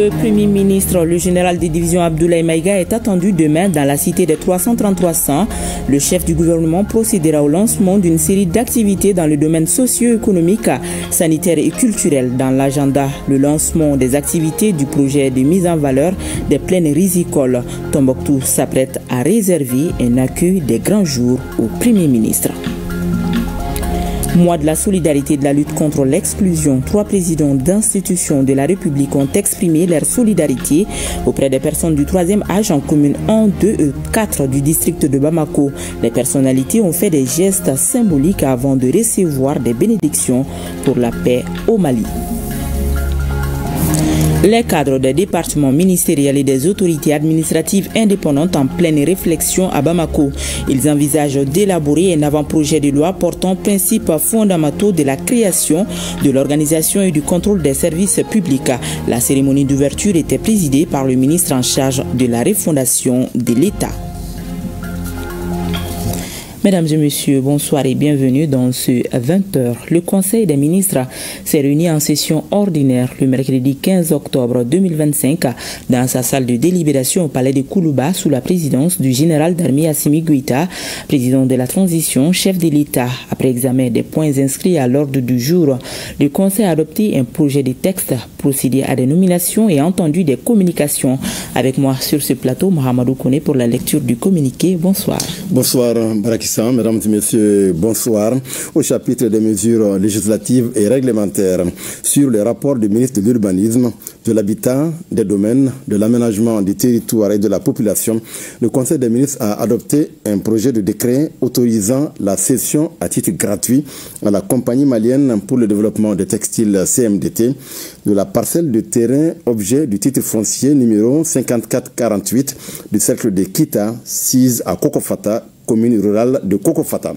Le Premier ministre, le général de division Abdoulaye Maïga, est attendu demain dans la cité des 333 Le chef du gouvernement procédera au lancement d'une série d'activités dans le domaine socio-économique, sanitaire et culturel. Dans l'agenda, le lancement des activités du projet de mise en valeur des plaines rizicoles. Tombouctou s'apprête à réserver un accueil des grands jours au Premier ministre. Mois de la solidarité et de la lutte contre l'exclusion. 3 présidents d'institutions de la République ont exprimé leur solidarité auprès des personnes du 3e âge en commune 1, 2 et 4 du district de Bamako. Les personnalités ont fait des gestes symboliques avant de recevoir des bénédictions pour la paix au Mali. Les cadres des départements ministériels et des autorités administratives indépendantes en pleine réflexion à Bamako. Ils envisagent d'élaborer un avant-projet de loi portant principes fondamentaux de la création, de l'organisation et du contrôle des services publics. La cérémonie d'ouverture était présidée par le ministre en charge de la refondation de l'État. Mesdames et messieurs, bonsoir et bienvenue dans ce 20h. Le Conseil des ministres s'est réuni en session ordinaire le mercredi 15 octobre 2025 dans sa salle de délibération au palais de Koulouba sous la présidence du général d'armée Assimi Goïta, président de la transition, chef de l'État. Après examen des points inscrits à l'ordre du jour, le Conseil a adopté un projet de texte, procédé à des nominations et entendu des communications. Avec moi sur ce plateau, Mohamedou Kone pour la lecture du communiqué. Bonsoir. Bonsoir, Barakissa. Mesdames et messieurs, bonsoir. Au chapitre des mesures législatives et réglementaires sur les rapports du ministre de l'Urbanisme, de l'Habitat, des Domaines, de l'Aménagement du territoire et de la population, le Conseil des ministres a adopté un projet de décret autorisant la cession à titre gratuit à la compagnie malienne pour le développement des textiles CMDT de la parcelle de terrain objet du titre foncier numéro 5448 du cercle de Kita, sise à Kokofata, commune rurale de Kokofata.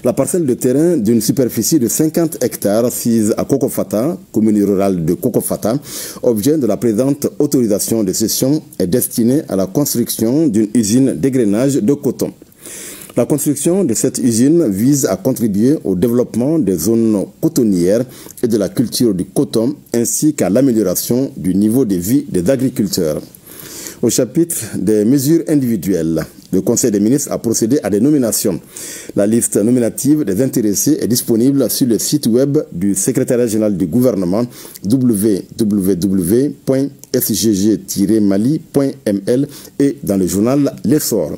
La parcelle de terrain d'une superficie de 50 hectares sise à Kokofata, commune rurale de Kokofata, objet de la présente autorisation de cession est destinée à la construction d'une usine d'égrenage de coton. La construction de cette usine vise à contribuer au développement des zones cotonnières et de la culture du coton ainsi qu'à l'amélioration du niveau de vie des agriculteurs. Au chapitre des mesures individuelles, le Conseil des ministres a procédé à des nominations. La liste nominative des intéressés est disponible sur le site web du secrétariat général du gouvernement www.sgg-mali.ml et dans le journal L'Essor.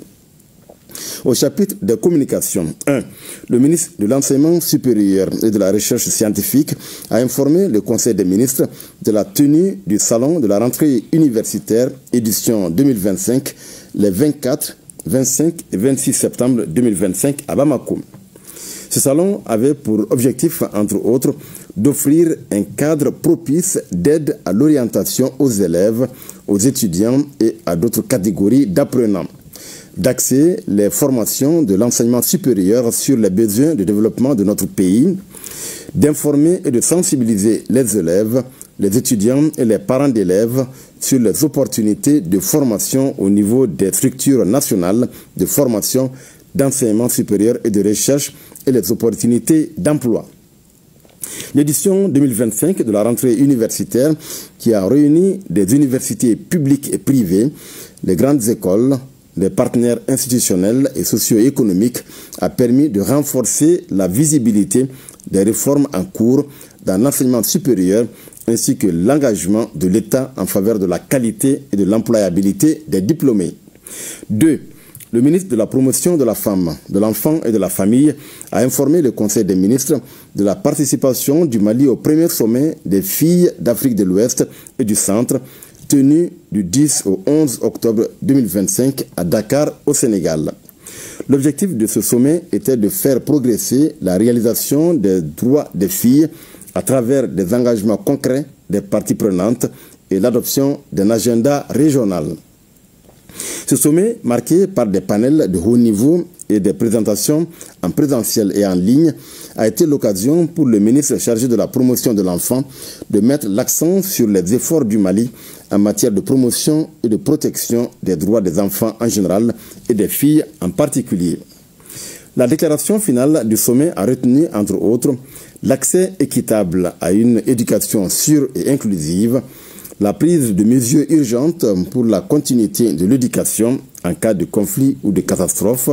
Au chapitre des communications, 1. Le ministre de l'Enseignement supérieur et de la Recherche scientifique a informé le Conseil des ministres de la tenue du salon de la rentrée universitaire édition 2025 les 24, 25 et 26 septembre 2025 à Bamako. Ce salon avait pour objectif, entre autres, d'offrir un cadre propice d'aide à l'orientation aux élèves, aux étudiants et à d'autres catégories d'apprenants, d'axer les formations de l'enseignement supérieur sur les besoins de développement de notre pays, d'informer et de sensibiliser les élèves, les étudiants et les parents d'élèves sur les opportunités de formation au niveau des structures nationales de formation, d'enseignement supérieur et de recherche et les opportunités d'emploi. L'édition 2025 de la rentrée universitaire qui a réuni des universités publiques et privées, les grandes écoles, les partenaires institutionnels et socio-économiques a permis de renforcer la visibilité des réformes en cours dans l'enseignement supérieur ainsi que l'engagement de l'État en faveur de la qualité et de l'employabilité des diplômés. 2. Le ministre de la Promotion de la Femme, de l'Enfant et de la Famille a informé le Conseil des ministres de la participation du Mali au premier sommet des filles d'Afrique de l'Ouest et du Centre, tenu du 10 au 11 octobre 2025 à Dakar, au Sénégal. L'objectif de ce sommet était de faire progresser la réalisation des droits des filles à travers des engagements concrets des parties prenantes et l'adoption d'un agenda régional. Ce sommet, marqué par des panels de haut niveau et des présentations en présentiel et en ligne, a été l'occasion pour le ministre chargé de la promotion de l'enfant de mettre l'accent sur les efforts du Mali en matière de promotion et de protection des droits des enfants en général et des filles en particulier. La déclaration finale du sommet a retenu, entre autres, l'accès équitable à une éducation sûre et inclusive, la prise de mesures urgentes pour la continuité de l'éducation en cas de conflit ou de catastrophe,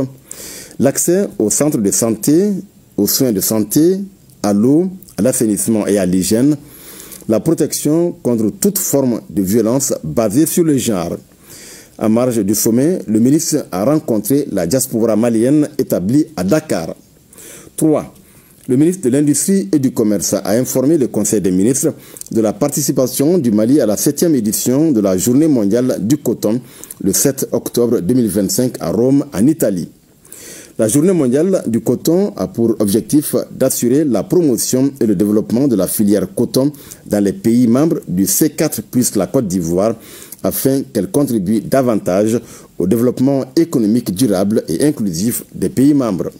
l'accès aux centres de santé, aux soins de santé, à l'eau, à l'assainissement et à l'hygiène, la protection contre toute forme de violence basée sur le genre. En marge du sommet, le ministre a rencontré la diaspora malienne établie à Dakar. 3. Le ministre de l'Industrie et du Commerce a informé le Conseil des ministres de la participation du Mali à la 7e édition de la Journée mondiale du coton le 7 octobre 2025 à Rome, en Italie. La Journée mondiale du coton a pour objectif d'assurer la promotion et le développement de la filière coton dans les pays membres du C4 plus la Côte d'Ivoire afin qu'elle contribue davantage au développement économique durable et inclusif des pays membres.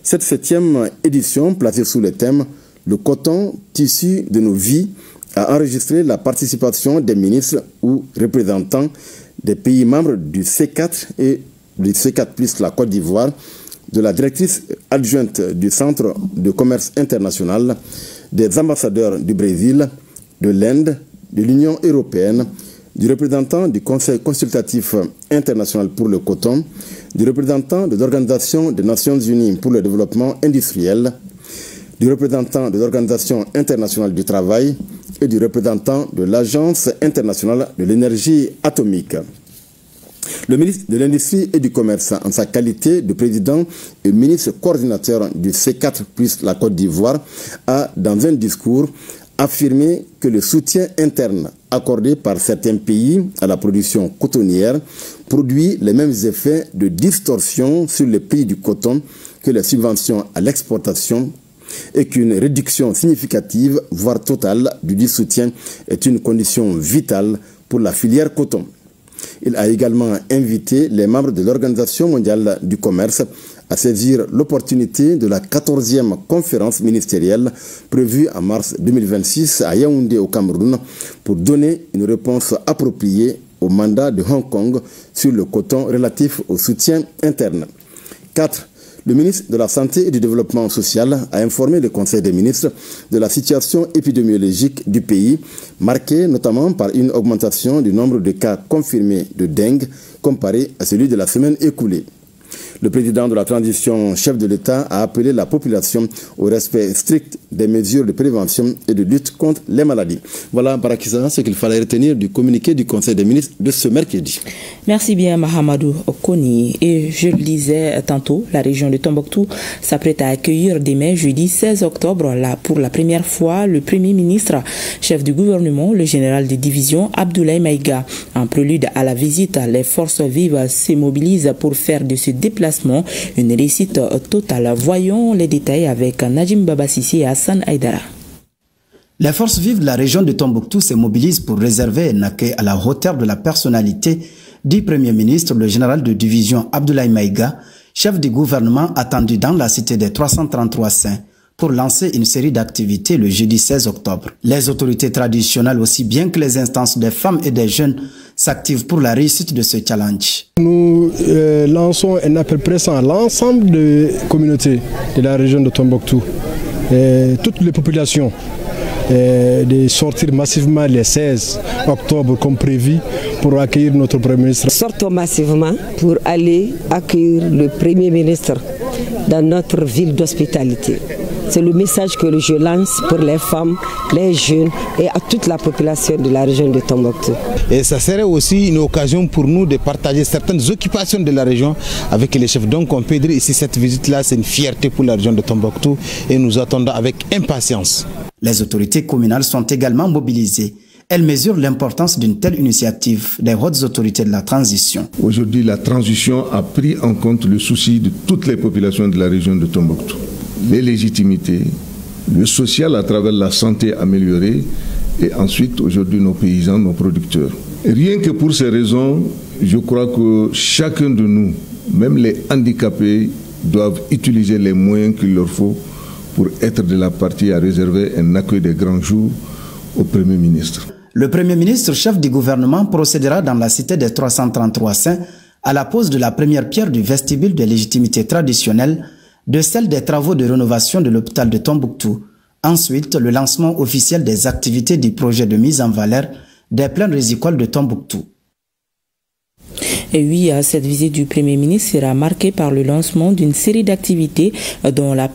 Cette 7e édition, placée sous le thème « Le coton, tissu de nos vies », a enregistré la participation des ministres ou représentants des pays membres du C4 et du C4 plus la Côte d'Ivoire, de la directrice adjointe du Centre de commerce international, des ambassadeurs du Brésil, de l'Inde, de l'Union européenne, du représentant du Conseil consultatif international pour le coton, du représentant de l'Organisation des Nations Unies pour le développement industriel, du représentant de l'Organisation internationale du travail et du représentant de l'Agence internationale de l'énergie atomique. Le ministre de l'Industrie et du Commerce, en sa qualité de président et ministre coordinateur du C4 plus la Côte d'Ivoire, a, dans un discours, affirmé que le soutien interne accordé par certains pays à la production cotonnière produit les mêmes effets de distorsion sur le prix du coton que les subventions à l'exportation et qu'une réduction significative, voire totale, du soutien est une condition vitale pour la filière coton. Il a également invité les membres de l'Organisation mondiale du commerce à saisir l'opportunité de la 14e conférence ministérielle prévue en mars 2026 à Yaoundé au Cameroun pour donner une réponse appropriée au mandat de Hong Kong sur le coton relatif au soutien interne. 4. Le ministre de la Santé et du Développement social a informé le Conseil des ministres de la situation épidémiologique du pays, marquée notamment par une augmentation du nombre de cas confirmés de dengue comparé à celui de la semaine écoulée. Le président de la transition, chef de l'État, a appelé la population au respect strict des mesures de prévention et de lutte contre les maladies. Voilà, Barakissa, ce qu'il fallait retenir du communiqué du Conseil des ministres de ce mercredi. Merci bien, Mahamadou Okoni. Et je le disais tantôt, la région de Tombouctou s'apprête à accueillir demain, jeudi 16 octobre, pour la première fois, le Premier ministre, chef du gouvernement, le général de division Abdoulaye Maïga. En prélude à la visite, les forces vives se mobilisent pour faire de ce déplacement une réussite totale. Voyons les détails avec Najim Babassi et Hassan Aïdara. Les forces vives de la région de Tombouctou se mobilisent pour réserver un accueil à la hauteur de la personnalité du Premier ministre, le général de division Abdoulaye Maïga, chef du gouvernement attendu dans la cité des 333 saints, pour lancer une série d'activités le jeudi 16 octobre. Les autorités traditionnelles, aussi bien que les instances des femmes et des jeunes, s'activent pour la réussite de ce challenge. Nous lançons un appel pressant à l'ensemble des communautés de la région de Tombouctou, toutes les populations, de sortir massivement le 16 octobre comme prévu pour accueillir notre Premier ministre. Sortons massivement pour aller accueillir le Premier ministre dans notre ville d'hospitalité. C'est le message que je lance pour les femmes, les jeunes et à toute la population de la région de Tombouctou. Et ça serait aussi une occasion pour nous de partager certaines occupations de la région avec les chefs. Donc on peut dire ici cette visite-là, c'est une fierté pour la région de Tombouctou et nous attendons avec impatience. Les autorités communales sont également mobilisées. Elles mesurent l'importance d'une telle initiative des hautes autorités de la transition. Aujourd'hui, la transition a pris en compte le souci de toutes les populations de la région de Tombouctou. Les légitimités, le social à travers la santé améliorée et ensuite aujourd'hui nos paysans, nos producteurs. Et rien que pour ces raisons, je crois que chacun de nous, même les handicapés, doivent utiliser les moyens qu'il leur faut pour être de la partie à réserver un accueil des grands jours au Premier ministre. Le Premier ministre, chef du gouvernement, procédera dans la cité des 333 saints à la pose de la première pierre du vestibule de légitimité traditionnelle, de celle des travaux de rénovation de l'hôpital de Tombouctou. Ensuite, le lancement officiel des activités du projet de mise en valeur des plaines rizicoles de Tombouctou. Et oui, cette visite du Premier ministre sera marquée par le lancement d'une série d'activités dans la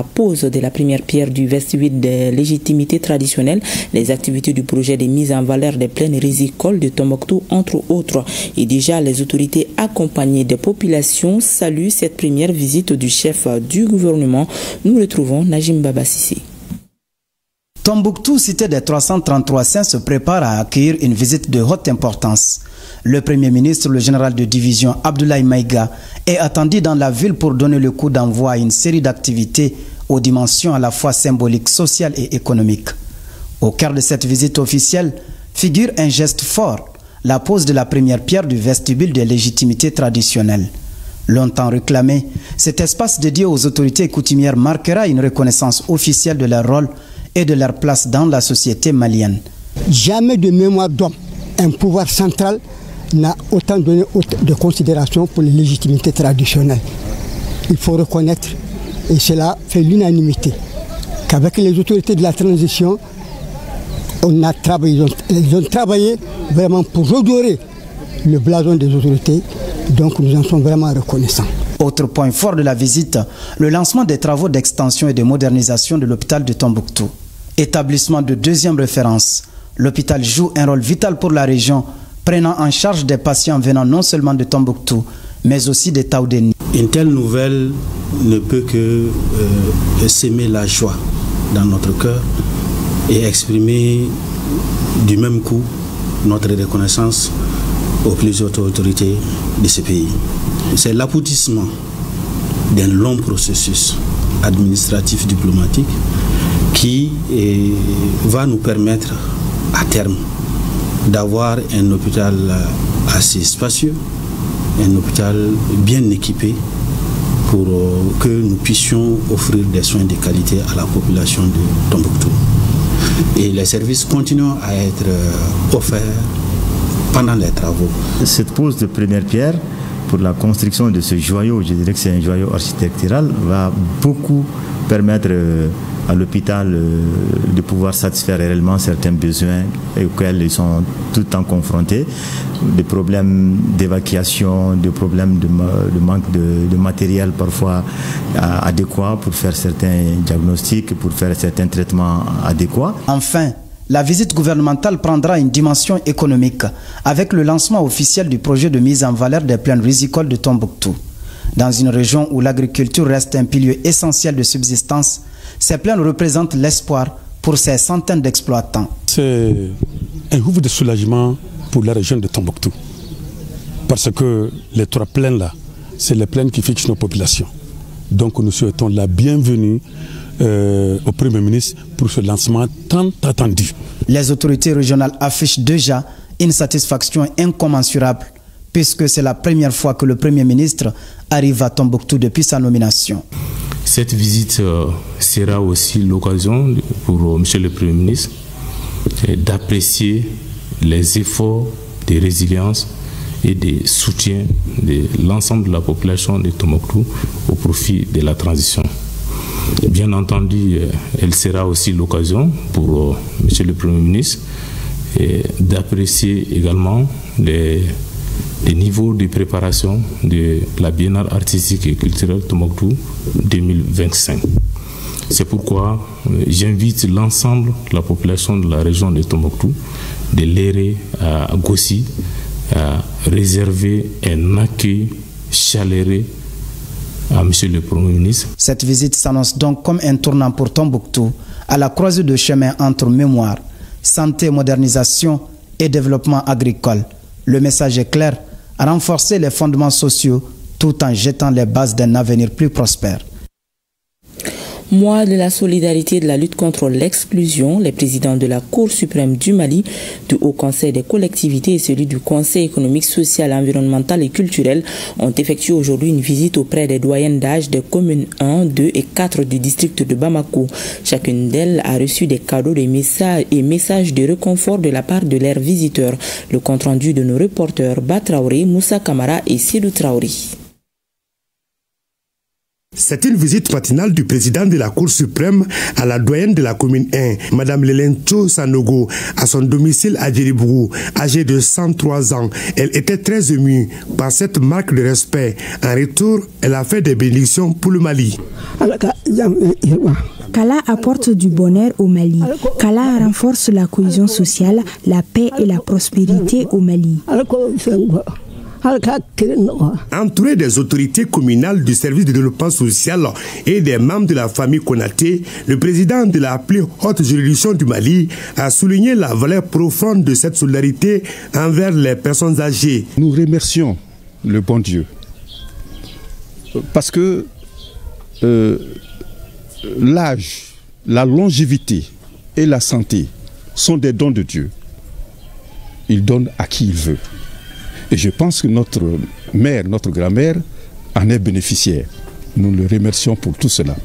pose de la première pierre du vestibule des légitimités traditionnelles, les activités du projet de mise en valeur des plaines rizicoles de Tombouctou, entre autres. Et déjà, les autorités accompagnées des populations saluent cette première visite du chef du gouvernement. Nous retrouvons Najim Babassi. Tombouctou, cité des 333 saints, se prépare à accueillir une visite de haute importance. Le Premier ministre, le général de division Abdoulaye Maïga, est attendu dans la ville pour donner le coup d'envoi à une série d'activités aux dimensions à la fois symboliques, sociales et économiques. Au cœur de cette visite officielle figure un geste fort, la pose de la première pierre du vestibule des légitimités traditionnelles. Longtemps réclamé, cet espace dédié aux autorités coutumières marquera une reconnaissance officielle de leur rôle et de leur place dans la société malienne. Jamais de mémoire d'homme, un pouvoir central n'a autant donné de considération pour les légitimités traditionnelles. Il faut reconnaître, et cela fait l'unanimité, qu'avec les autorités de la transition, ils ont travaillé vraiment pour redorer le blason des autorités, donc nous en sommes vraiment reconnaissants. Autre point fort de la visite, le lancement des travaux d'extension et de modernisation de l'hôpital de Tombouctou. Établissement de deuxième référence, l'hôpital joue un rôle vital pour la région, prenant en charge des patients venant non seulement de Tombouctou, mais aussi des Taoudéni. Une telle nouvelle ne peut que s'aimer la joie dans notre cœur et exprimer du même coup notre reconnaissance aux plus hautes autorités de ce pays. C'est l'aboutissement d'un long processus administratif diplomatique qui va nous permettre à terme d'avoir un hôpital assez spacieux, un hôpital bien équipé pour que nous puissions offrir des soins de qualité à la population de Tombouctou. Et les services continuent à être offerts pendant les travaux. Cette pose de première pierre pour la construction de ce joyau, je dirais que c'est un joyau architectural, va beaucoup permettre à l'hôpital de pouvoir satisfaire réellement certains besoins auxquels ils sont tout le temps confrontés, des problèmes d'évacuation, des problèmes de manque de matériel parfois adéquat pour faire certains diagnostics, pour faire certains traitements adéquats. Enfin, la visite gouvernementale prendra une dimension économique avec le lancement officiel du projet de mise en valeur des plaines rizicoles de Tombouctou. Dans une région où l'agriculture reste un pilier essentiel de subsistance, ces plaines représentent l'espoir pour ces centaines d'exploitants. C'est un ouf de soulagement pour la région de Tombouctou. Parce que les trois plaines-là, c'est les plaines qui fixent nos populations. Donc nous souhaitons la bienvenue au Premier ministre pour ce lancement tant attendu. Les autorités régionales affichent déjà une satisfaction incommensurable puisque c'est la première fois que le Premier ministre arrive à Tombouctou depuis sa nomination. Cette visite sera aussi l'occasion pour M. le Premier ministre d'apprécier les efforts de résilience et de soutien de l'ensemble de la population de Tombouctou au profit de la transition. Bien entendu, elle sera aussi l'occasion pour M. le Premier ministre d'apprécier également les niveaux de préparation de la Biennale artistique et culturelle Tombouctou 2025. C'est pourquoi j'invite l'ensemble de la population de la région de Tombouctou, de l'Éré à Gossi, à réserver un accueil chaleureux à M. le Premier ministre. Cette visite s'annonce donc comme un tournant pour Tombouctou, à la croisée de chemin entre mémoire, santé, modernisation et développement agricole. Le message est clair, renforcer les fondements sociaux tout en jetant les bases d'un avenir plus prospère. Mois de la solidarité et de la lutte contre l'exclusion, les présidents de la Cour suprême du Mali, du Haut Conseil des collectivités et celui du Conseil économique, social, environnemental et culturel ont effectué aujourd'hui une visite auprès des doyennes d'âge des communes 1, 2 et 4 du district de Bamako. Chacune d'elles a reçu des cadeaux, des messages et messages de réconfort de la part de leurs visiteurs. Le compte-rendu de nos reporters Batraoré, Moussa Kamara et Sidou Traoré. C'est une visite matinale du président de la Cour suprême à la doyenne de la commune 1, Mme Lelencho Sanogo, à son domicile à Djeribougou, âgée de 103 ans. Elle était très émue par cette marque de respect. En retour, elle a fait des bénédictions pour le Mali. Qu'Allah apporte du bonheur au Mali. Qu'Allah renforce la cohésion sociale, la paix et la prospérité au Mali. Entouré des autorités communales du service de développement social et des membres de la famille Konaté, le président de la plus haute juridiction du Mali a souligné la valeur profonde de cette solidarité envers les personnes âgées. Nous remercions le bon Dieu parce que l'âge, la longévité et la santé sont des dons de Dieu. Il donne à qui il veut. Et je pense que notre mère, notre grand-mère en est bénéficiaire. Nous le remercions pour tout cela.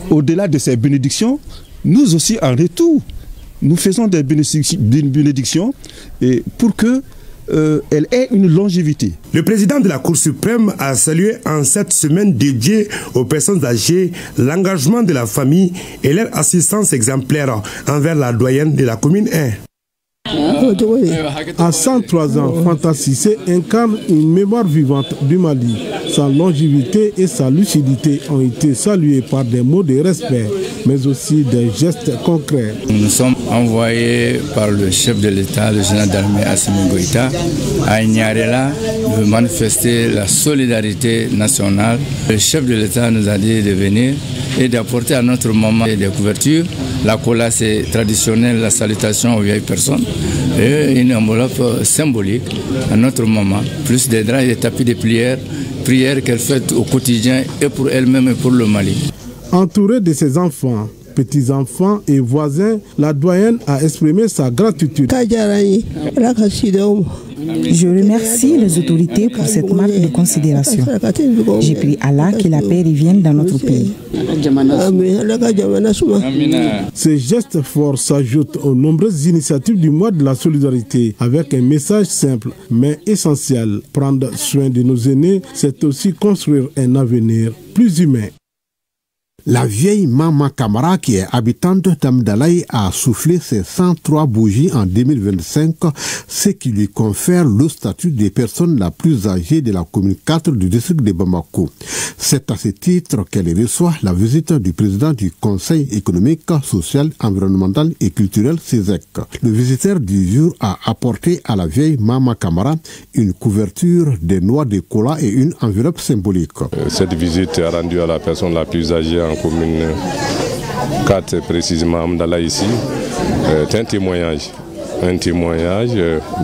Au-delà de ces bénédictions, nous aussi en retour, nous faisons des bénédictions et pour que elle ait une longévité. Le président de la Cour suprême a salué en cette semaine dédiée aux personnes âgées l'engagement de la famille et leur assistance exemplaire envers la doyenne de la commune 1. À 103 ans, Fanta Cissé incarne une mémoire vivante du Mali. Sa longévité et sa lucidité ont été saluées par des mots de respect, mais aussi des gestes concrets. Nous sommes envoyés par le chef de l'État, le général d'armée Assimi Goïta, à Ignarela de manifester la solidarité nationale. Le chef de l'État nous a dit de venir et d'apporter à notre maman des couvertures. La cola, c'est traditionnel, la salutation aux vieilles personnes. Et une enveloppe symbolique à notre maman, plus des draps et des tapis de prières qu'elle fait au quotidien et pour elle-même et pour le Mali. Entourée de ses enfants, petits-enfants et voisins, la doyenne a exprimé sa gratitude. Je remercie les autorités pour cette marque de considération. J'ai prié Allah que la paix revienne dans notre pays. Ces gestes forts s'ajoutent aux nombreuses initiatives du mois de la solidarité avec un message simple mais essentiel. Prendre soin de nos aînés, c'est aussi construire un avenir plus humain. La vieille Mama Camara, qui est habitante d'Amdalaï, a soufflé ses 103 bougies en 2025, ce qui lui confère le statut des personnes la plus âgée de la commune 4 du district de Bamako. C'est à ce titre qu'elle reçoit la visite du président du Conseil économique, social, environnemental et culturel CESEC. Le visiteur du jour a apporté à la vieille Mama Camara une couverture, des noix de cola et une enveloppe symbolique. Cette visite est rendue à la personne la plus âgée en commune 4, précisément Amdala ici, est un témoignage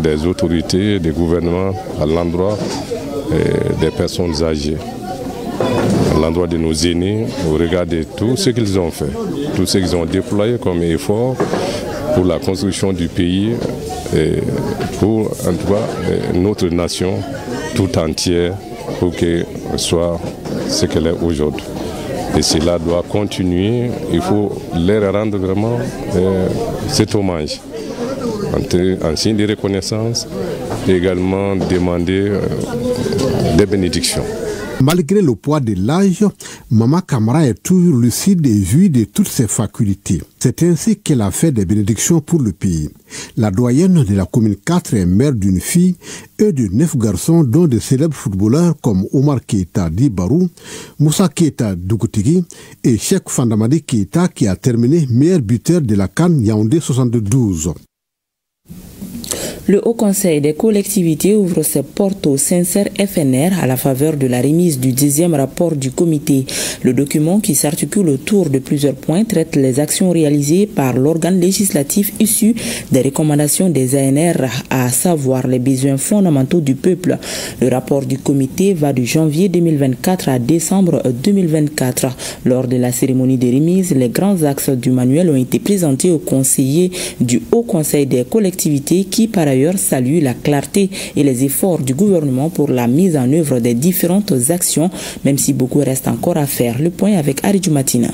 des autorités, des gouvernements à l'endroit des personnes âgées, à l'endroit de nos aînés, au regard de tout ce qu'ils ont fait, tout ce qu'ils ont déployé comme effort pour la construction du pays et pour en tout cas notre nation tout entière pour qu'elle soit ce qu'elle est aujourd'hui. Et cela doit continuer, il faut leur rendre vraiment cet hommage en signe de reconnaissance et également demander des bénédictions. Malgré le poids de l'âge, Mama Camara est toujours lucide et jouit de toutes ses facultés. C'est ainsi qu'elle a fait des bénédictions pour le pays. La doyenne de la commune 4 est mère d'une fille et de 9 garçons, dont de célèbres footballeurs comme Omar Keita d'Ibarou, Moussa Keita d'Ougutigi et Cheikh Fandamadi Keita, qui a terminé meilleur buteur de la CAN Yaoundé 72. Le Haut Conseil des collectivités ouvre ses portes au sincère FNR à la faveur de la remise du 10e rapport du comité. Le document, qui s'articule autour de plusieurs points, traite les actions réalisées par l'organe législatif issu des recommandations des ANR, à savoir les besoins fondamentaux du peuple. Le rapport du comité va de janvier 2024 à décembre 2024. Lors de la cérémonie de remise, les grands axes du manuel ont été présentés aux conseillers du Haut Conseil des collectivités qui, par ailleurs, salue la clarté et les efforts du gouvernement pour la mise en œuvre des différentes actions, même si beaucoup reste encore à faire. Le point avec Aridou Matina.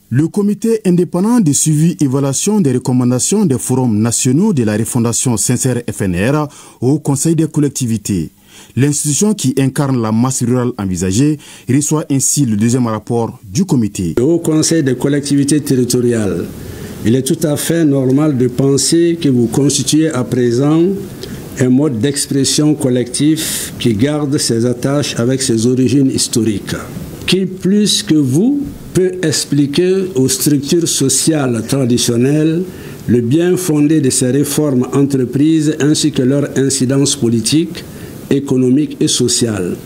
Le comité indépendant de suivi et évaluation des recommandations des forums nationaux de la refondation sincère FNR au Conseil des collectivités. L'institution qui incarne la masse rurale envisagée reçoit ainsi le deuxième rapport du comité. Au Conseil des collectivités territoriales, il est tout à fait normal de penser que vous constituez à présent un mode d'expression collectif qui garde ses attaches avec ses origines historiques. Qui plus que vous peut expliquer aux structures sociales traditionnelles le bien fondé de ces réformes entreprises ainsi que leur incidence politique, économique et sociale.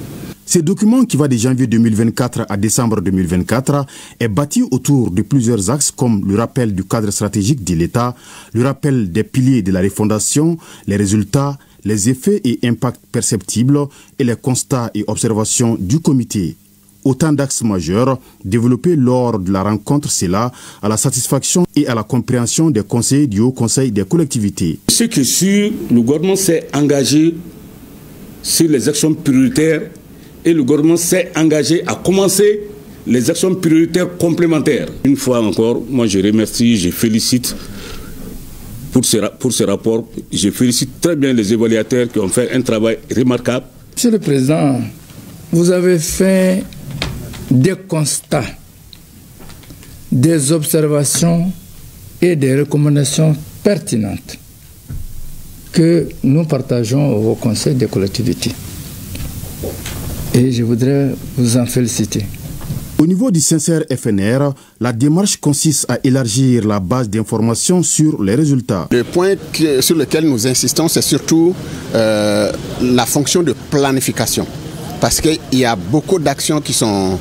Ce document qui va de janvier 2024 à décembre 2024 est bâti autour de plusieurs axes comme le rappel du cadre stratégique de l'État, le rappel des piliers de la refondation, les résultats, les effets et impacts perceptibles et les constats et observations du comité. Autant d'axes majeurs développés lors de la rencontre, c'est là à la satisfaction et à la compréhension des conseillers du Haut Conseil des collectivités. Ce qui est sûr, le gouvernement s'est engagé sur les actions prioritaires et le gouvernement s'est engagé à commencer les actions prioritaires complémentaires. Une fois encore, moi je remercie, je félicite pour ce rapport. Je félicite très bien les évaluateurs qui ont fait un travail remarquable. Monsieur le Président, vous avez fait des constats, des observations et des recommandations pertinentes que nous partageons au Conseil des collectivités. Et je voudrais vous en féliciter. Au niveau du sincère FNR, la démarche consiste à élargir la base d'information sur les résultats. Le point sur lequel nous insistons, c'est surtout la fonction de planification. Parce qu'il y a beaucoup d'actions qui sont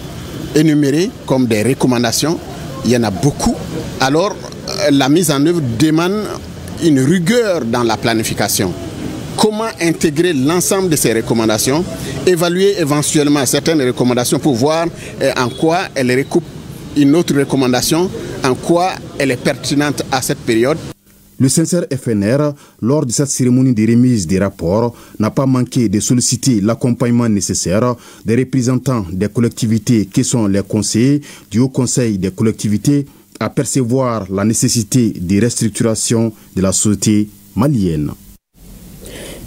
énumérées comme des recommandations. Il y en a beaucoup. Alors, la mise en œuvre demande une rigueur dans la planification. Comment intégrer l'ensemble de ces recommandations, évaluer éventuellement certaines recommandations pour voir en quoi elles recoupent une autre recommandation, en quoi elle est pertinente à cette période. Le sincère FNR, lors de cette cérémonie de remise des rapports, n'a pas manqué de solliciter l'accompagnement nécessaire des représentants des collectivités qui sont les conseillers du Haut Conseil des collectivités à percevoir la nécessité de restructuration de la société malienne.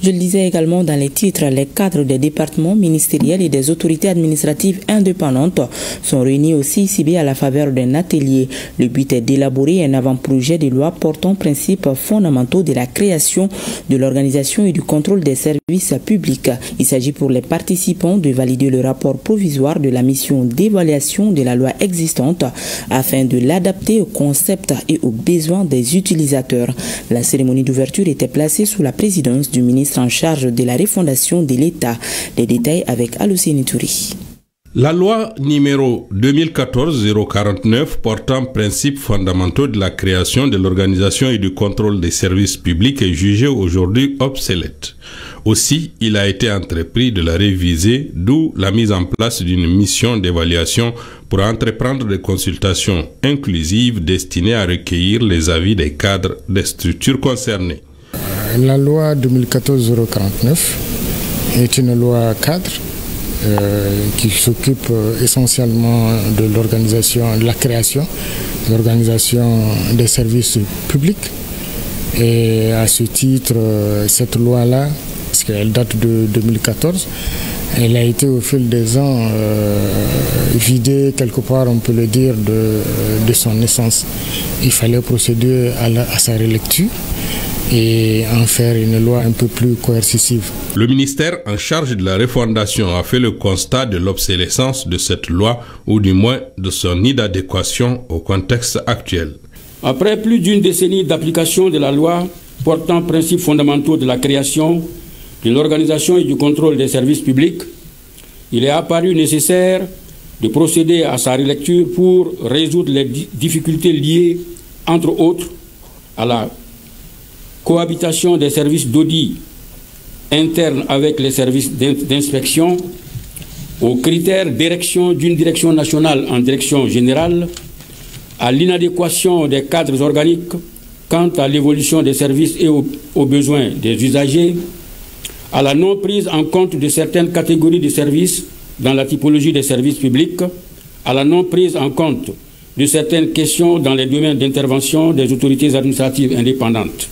Je le disais également dans les titres, les cadres des départements ministériels et des autorités administratives indépendantes sont réunis au CICB à la faveur d'un atelier. Le but est d'élaborer un avant-projet de loi portant principes fondamentaux de la création, de l'organisation et du contrôle des services publics. Il s'agit pour les participants de valider le rapport provisoire de la mission d'évaluation de la loi existante afin de l'adapter aux concepts et aux besoins des utilisateurs. La cérémonie d'ouverture était placée sous la présidence du ministre en charge de la refondation de l'État. Les détails avec Alousseni Touri. La loi numéro 2014-049 portant principes fondamentaux de la création, de l'organisation et du contrôle des services publics est jugée aujourd'hui obsolète. Aussi, il a été entrepris de la réviser, d'où la mise en place d'une mission d'évaluation pour entreprendre des consultations inclusives destinées à recueillir les avis des cadres des structures concernées. La loi 2014-049 est une loi cadre qui s'occupe essentiellement de l'organisation, de la création, de l'organisation des services publics. Et à ce titre, cette loi-là, parce qu'elle date de 2014, elle a été au fil des ans vidée quelque part, on peut le dire, de son essence. Il fallait procéder à sa relecture et en faire une loi un peu plus coercitive. Le ministère en charge de la refondation a fait le constat de l'obsolescence de cette loi, ou du moins de son inadéquation au contexte actuel. Après plus d'une décennie d'application de la loi portant principes fondamentaux de la création, de l'organisation et du contrôle des services publics, il est apparu nécessaire de procéder à sa relecture pour résoudre les difficultés liées, entre autres, à la cohabitation des services d'audit interne avec les services d'inspection, aux critères d'érection d'une direction nationale en direction générale, à l'inadéquation des cadres organiques quant à l'évolution des services et aux besoins des usagers, à la non prise en compte de certaines catégories de services dans la typologie des services publics, à la non prise en compte de certaines questions dans les domaines d'intervention des autorités administratives indépendantes.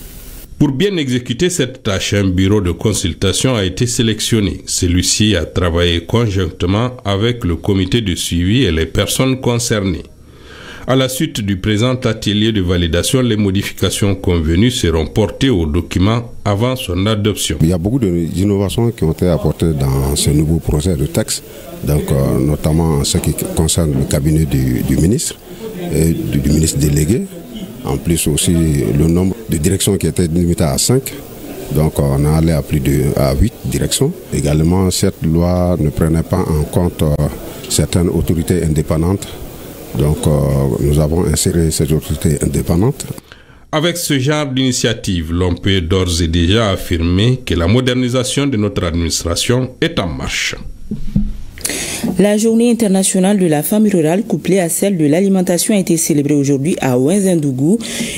Pour bien exécuter cette tâche, un bureau de consultation a été sélectionné. Celui-ci a travaillé conjointement avec le comité de suivi et les personnes concernées. À la suite du présent atelier de validation, les modifications convenues seront portées au document avant son adoption. Il y a beaucoup d'innovations qui ont été apportées dans ce nouveau projet de texte, donc, notamment en ce qui concerne le cabinet du ministre et du ministre délégué. En plus aussi le nombre de directions qui était limité à 5. Donc on a allé à 8 directions. Également, cette loi ne prenait pas en compte certaines autorités indépendantes. Donc nous avons inséré ces autorités indépendantes. Avec ce genre d'initiative, l'on peut d'ores et déjà affirmer que la modernisation de notre administration est en marche. La journée internationale de la femme rurale couplée à celle de l'alimentation a été célébrée aujourd'hui à Ouenzindougou,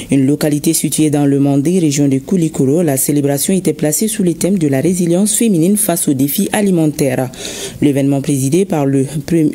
une localité située dans le Mandé, région de Koulikoro. La célébration était placée sous le thème de la résilience féminine face aux défis alimentaires. L'événement présidé par le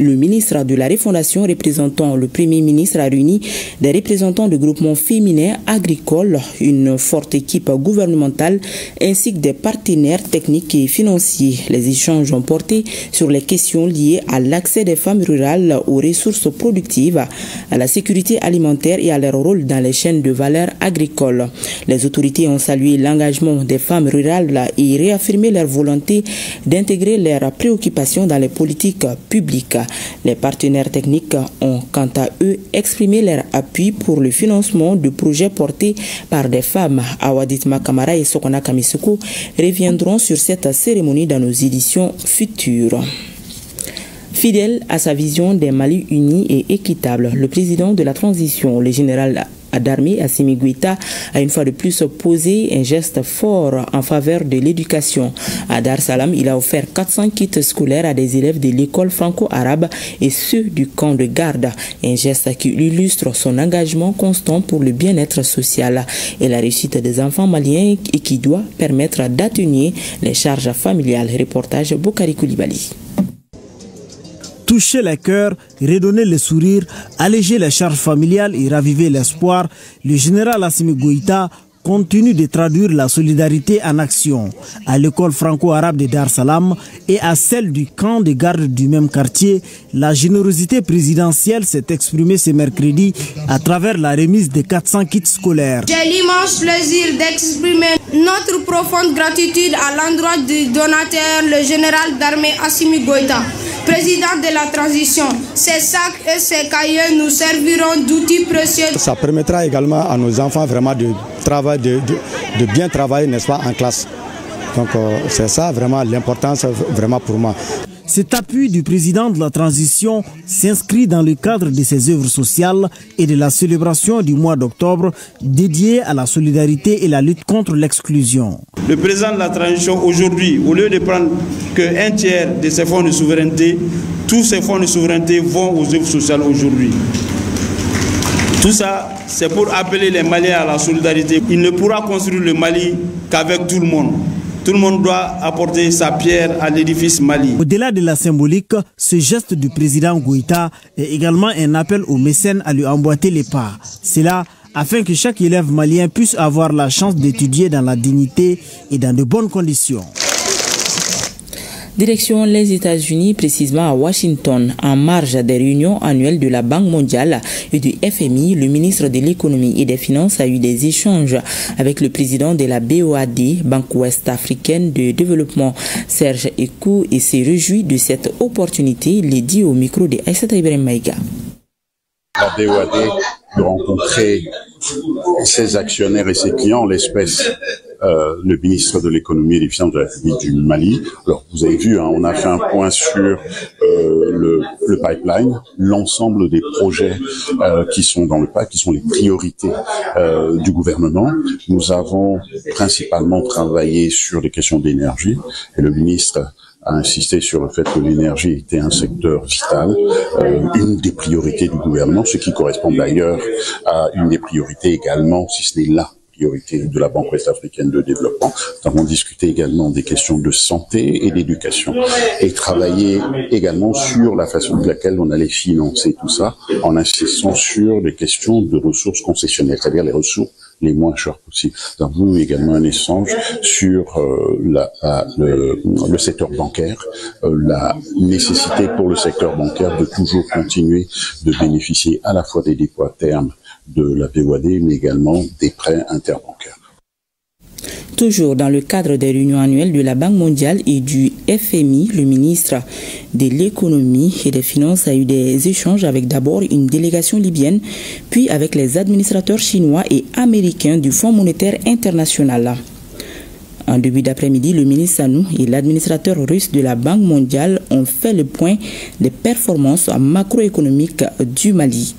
ministre de la Refondation représentant le Premier ministre a réuni des représentants de groupements féminins agricoles, une forte équipe gouvernementale ainsi que des partenaires techniques et financiers. Les échanges ont porté sur les questions liées à l'accès des femmes rurales aux ressources productives, à la sécurité alimentaire et à leur rôle dans les chaînes de valeur agricoles. Les autorités ont salué l'engagement des femmes rurales et réaffirmé leur volonté d'intégrer leurs préoccupations dans les politiques publiques. Les partenaires techniques ont quant à eux exprimé leur appui pour le financement de projets portés par des femmes. Awadit Makamara et Sokona Kamisoko reviendront sur cette cérémonie dans nos éditions futures. Fidèle à sa vision des Mali unis et équitable, le président de la transition, le général d'armée Assimi Goïta, a une fois de plus posé un geste fort en faveur de l'éducation. À Dar Salam, il a offert 400 kits scolaires à des élèves de l'école franco-arabe et ceux du camp de garde. Un geste qui illustre son engagement constant pour le bien-être social et la réussite des enfants maliens et qui doit permettre d'atténuer les charges familiales. Reportage Bokari Koulibaly. Toucher les cœurs, redonner le sourire, alléger les charges familiales et raviver l'espoir, le général Assimi Goïta continue de traduire la solidarité en action à l'école franco-arabe de Dar Salam et à celle du camp de garde du même quartier. La générosité présidentielle s'est exprimée ce mercredi à travers la remise de 400 kits scolaires. J'ai l'immense plaisir d'exprimer notre profonde gratitude à l'endroit du donateur, le général d'armée Assimi Goïta, président de la transition. Ces sacs et ces cahiers nous serviront d'outils précieux. Ça permettra également à nos enfants vraiment de bien travailler, n'est-ce pas, en classe. Donc c'est ça vraiment l'importance vraiment pour moi. Cet appui du président de la transition s'inscrit dans le cadre de ses œuvres sociales et de la célébration du mois d'octobre dédié à la solidarité et la lutte contre l'exclusion. Le président de la transition aujourd'hui, au lieu de prendre qu'un tiers de ses fonds de souveraineté, tous ces fonds de souveraineté vont aux œuvres sociales aujourd'hui. Tout ça, c'est pour appeler les Maliens à la solidarité. Il ne pourra construire le Mali qu'avec tout le monde. Tout le monde doit apporter sa pierre à l'édifice Mali. Au-delà de la symbolique, ce geste du président Goïta est également un appel aux mécènes à lui emboîter les pas. C'est là afin que chaque élève malien puisse avoir la chance d'étudier dans la dignité et dans de bonnes conditions. Direction les États-Unis, précisément à Washington, en marge des réunions annuelles de la Banque mondiale et du FMI, le ministre de l'économie et des finances a eu des échanges avec le président de la BOAD, Banque ouest africaine de développement, Serge Ekou, et s'est réjoui de cette opportunité. Il est dit au micro de Aïssata Ibrahim Maïga. La BOAD de rencontrer ses actionnaires et ses clients, l'espèce le ministre de l'économie et des finances de la République du Mali. Alors, vous avez vu, on a fait un point sur le pipeline, l'ensemble des projets qui sont dans le pipe, qui sont les priorités du gouvernement. Nous avons principalement travaillé sur les questions d'énergie et le ministre a insisté sur le fait que l'énergie était un secteur vital, une des priorités du gouvernement, ce qui correspond d'ailleurs à une des priorités également, si ce n'est la priorité de la Banque ouest-africaine de développement. Nous avons discuté également des questions de santé et d'éducation et travaillé également sur la façon de laquelle on allait financer tout ça en insistant sur les questions de ressources concessionnelles, c'est-à-dire les ressources les moins chers possibles. Nous avons eu également un échange sur le secteur bancaire, la nécessité pour le secteur bancaire de toujours continuer de bénéficier à la fois des dépôts à terme de la BOAD, mais également des prêts interbancaires. Toujours dans le cadre des réunions annuelles de la Banque mondiale et du FMI, le ministre de l'économie et des finances a eu des échanges avec d'abord une délégation libyenne, puis avec les administrateurs chinois et américains du Fonds monétaire international. En début d'après-midi, le ministre Sanou et l'administrateur russe de la Banque mondiale ont fait le point des performances macroéconomiques du Mali.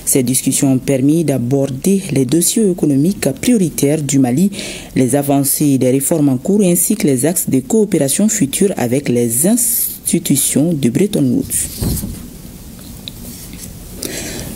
Ces discussions ont permis d'aborder les dossiers économiques prioritaires du Mali, les avancées des réformes en cours ainsi que les axes de coopération futurs avec les institutions de Bretton Woods.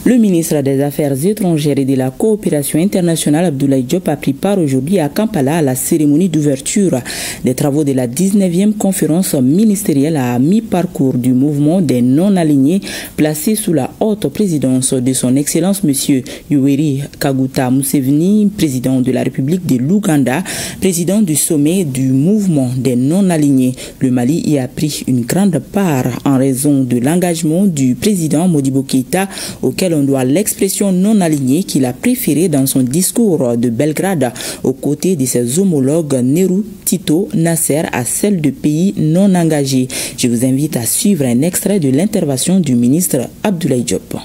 Le ministre des Affaires étrangères et de la coopération internationale, Abdoulaye Diop, a pris part aujourd'hui à Kampala à la cérémonie d'ouverture des travaux de la 19e conférence ministérielle à mi-parcours du mouvement des non-alignés placé sous la haute présidence de son Excellence M. Yoweri Kaguta Museveni, président de la République de l'Ouganda, président du sommet du mouvement des non-alignés. Le Mali y a pris une grande part en raison de l'engagement du président Modibo Keïta, auquel on doit l'expression non alignée qu'il a préférée dans son discours de Belgrade aux côtés de ses homologues Nehru, Tito, Nasser à celle de pays non engagés. Je vous invite à suivre un extrait de l'intervention du ministre Abdoulaye Diop.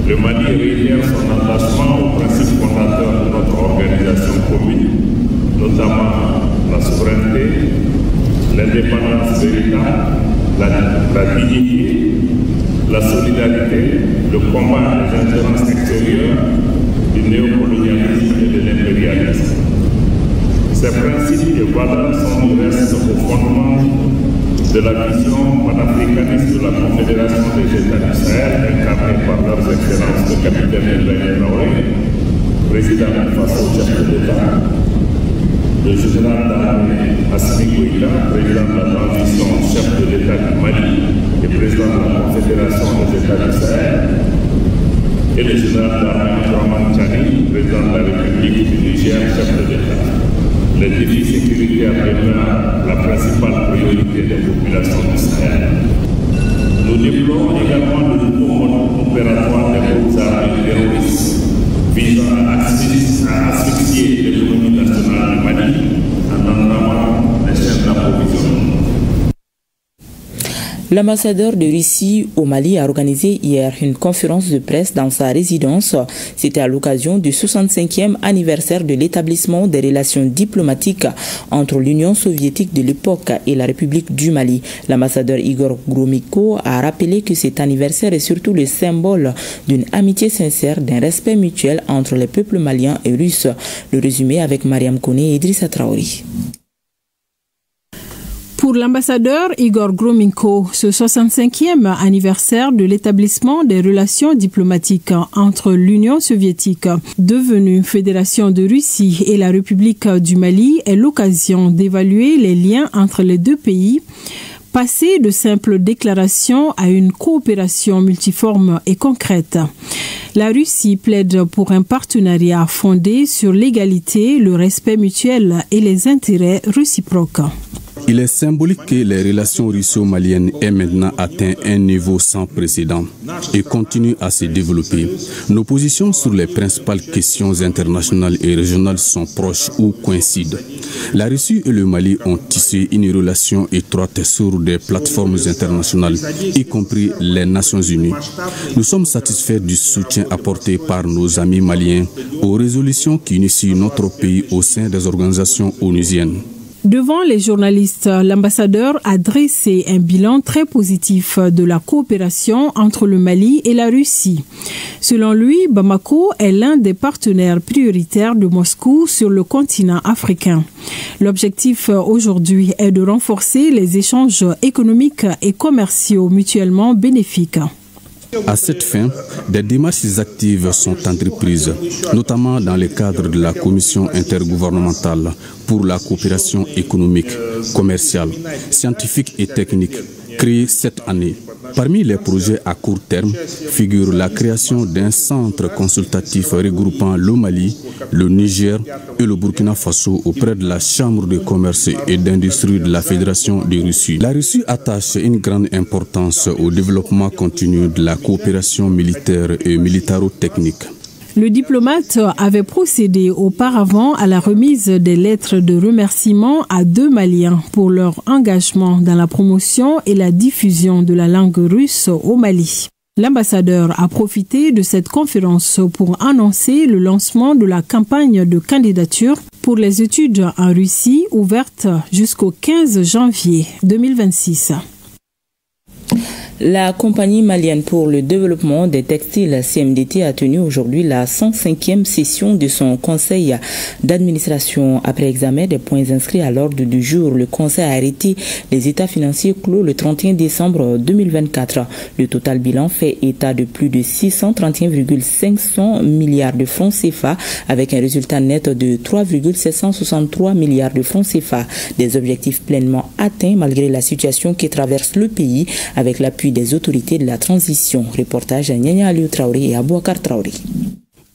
Le Mali réitère son attachement aux principes fondateurs de notre organisation commune, notamment la souveraineté, l'indépendance véritable, la dignité, la solidarité, le combat des ingérences extérieures, du néocolonialisme et de l'impérialisme. Ces principes et valeurs sont du reste au fondement de la vision panafricaniste de la Confédération des États du Sahel, incarnée par leurs excellences le capitaine Ibrahim Traoré, président face au chef de l'État, le général d'armée Assimi Goïta, président de la transition, chef de l'État du Mali et président de la Confédération des États du Sahel, et le général d'armée Abdourahmane Tchani, président de la République du Niger, chef de l'État. Les défis sécuritaires demeurent la principale priorité des populations du Sahel. Nous déplorons également le nouveau mode opératoire des groupes armés terroristes visant à asphyxier l'économie nationale du Mali en entramant les chaînes d'approvisionnement. L'ambassadeur de Russie au Mali a organisé hier une conférence de presse dans sa résidence. C'était à l'occasion du 65e anniversaire de l'établissement des relations diplomatiques entre l'Union soviétique de l'époque et la République du Mali. L'ambassadeur Igor Gromyko a rappelé que cet anniversaire est surtout le symbole d'une amitié sincère, d'un respect mutuel entre les peuples maliens et russes. Le résumé avec Mariam Koné et Idrissa Traoré. Pour l'ambassadeur Igor Gromyko, ce 65e anniversaire de l'établissement des relations diplomatiques entre l'Union soviétique, devenue Fédération de Russie, et la République du Mali est l'occasion d'évaluer les liens entre les deux pays, passer de simples déclarations à une coopération multiforme et concrète. La Russie plaide pour un partenariat fondé sur l'égalité, le respect mutuel et les intérêts réciproques. Il est symbolique que les relations russo-maliennes aient maintenant atteint un niveau sans précédent et continuent à se développer. Nos positions sur les principales questions internationales et régionales sont proches ou coïncident. La Russie et le Mali ont tissé une relation étroite sur des plateformes internationales, y compris les Nations Unies. Nous sommes satisfaits du soutien apporté par nos amis maliens aux résolutions qui initient notre pays au sein des organisations onusiennes. Devant les journalistes, l'ambassadeur a dressé un bilan très positif de la coopération entre le Mali et la Russie. Selon lui, Bamako est l'un des partenaires prioritaires de Moscou sur le continent africain. L'objectif aujourd'hui est de renforcer les échanges économiques et commerciaux mutuellement bénéfiques. À cette fin, des démarches actives sont entreprises, notamment dans le cadre de la Commission intergouvernementale pour la coopération économique, commerciale, scientifique et technique, créés cette année. Parmi les projets à court terme figure la création d'un centre consultatif regroupant le Mali, le Niger et le Burkina Faso auprès de la Chambre de commerce et d'industrie de la Fédération de Russie. La Russie attache une grande importance au développement continu de la coopération militaire et militaro-technique. Le diplomate avait procédé auparavant à la remise des lettres de remerciement à 2 Maliens pour leur engagement dans la promotion et la diffusion de la langue russe au Mali. L'ambassadeur a profité de cette conférence pour annoncer le lancement de la campagne de candidature pour les études en Russie ouverte jusqu'au 15 janvier 2026. La compagnie malienne pour le développement des textiles CMDT a tenu aujourd'hui la 105e session de son conseil d'administration. Après examen des points inscrits à l'ordre du jour, le conseil a arrêté les états financiers clos le 31 décembre 2024. Le total bilan fait état de plus de 631,500 milliards de francs CFA avec un résultat net de 3,763 milliards de francs CFA. Des objectifs pleinement atteints malgré la situation qui traverse le pays avec l'appui des autorités de la transition. Reportage à Nyanya Aliou Traoré et Abouakar Traoré.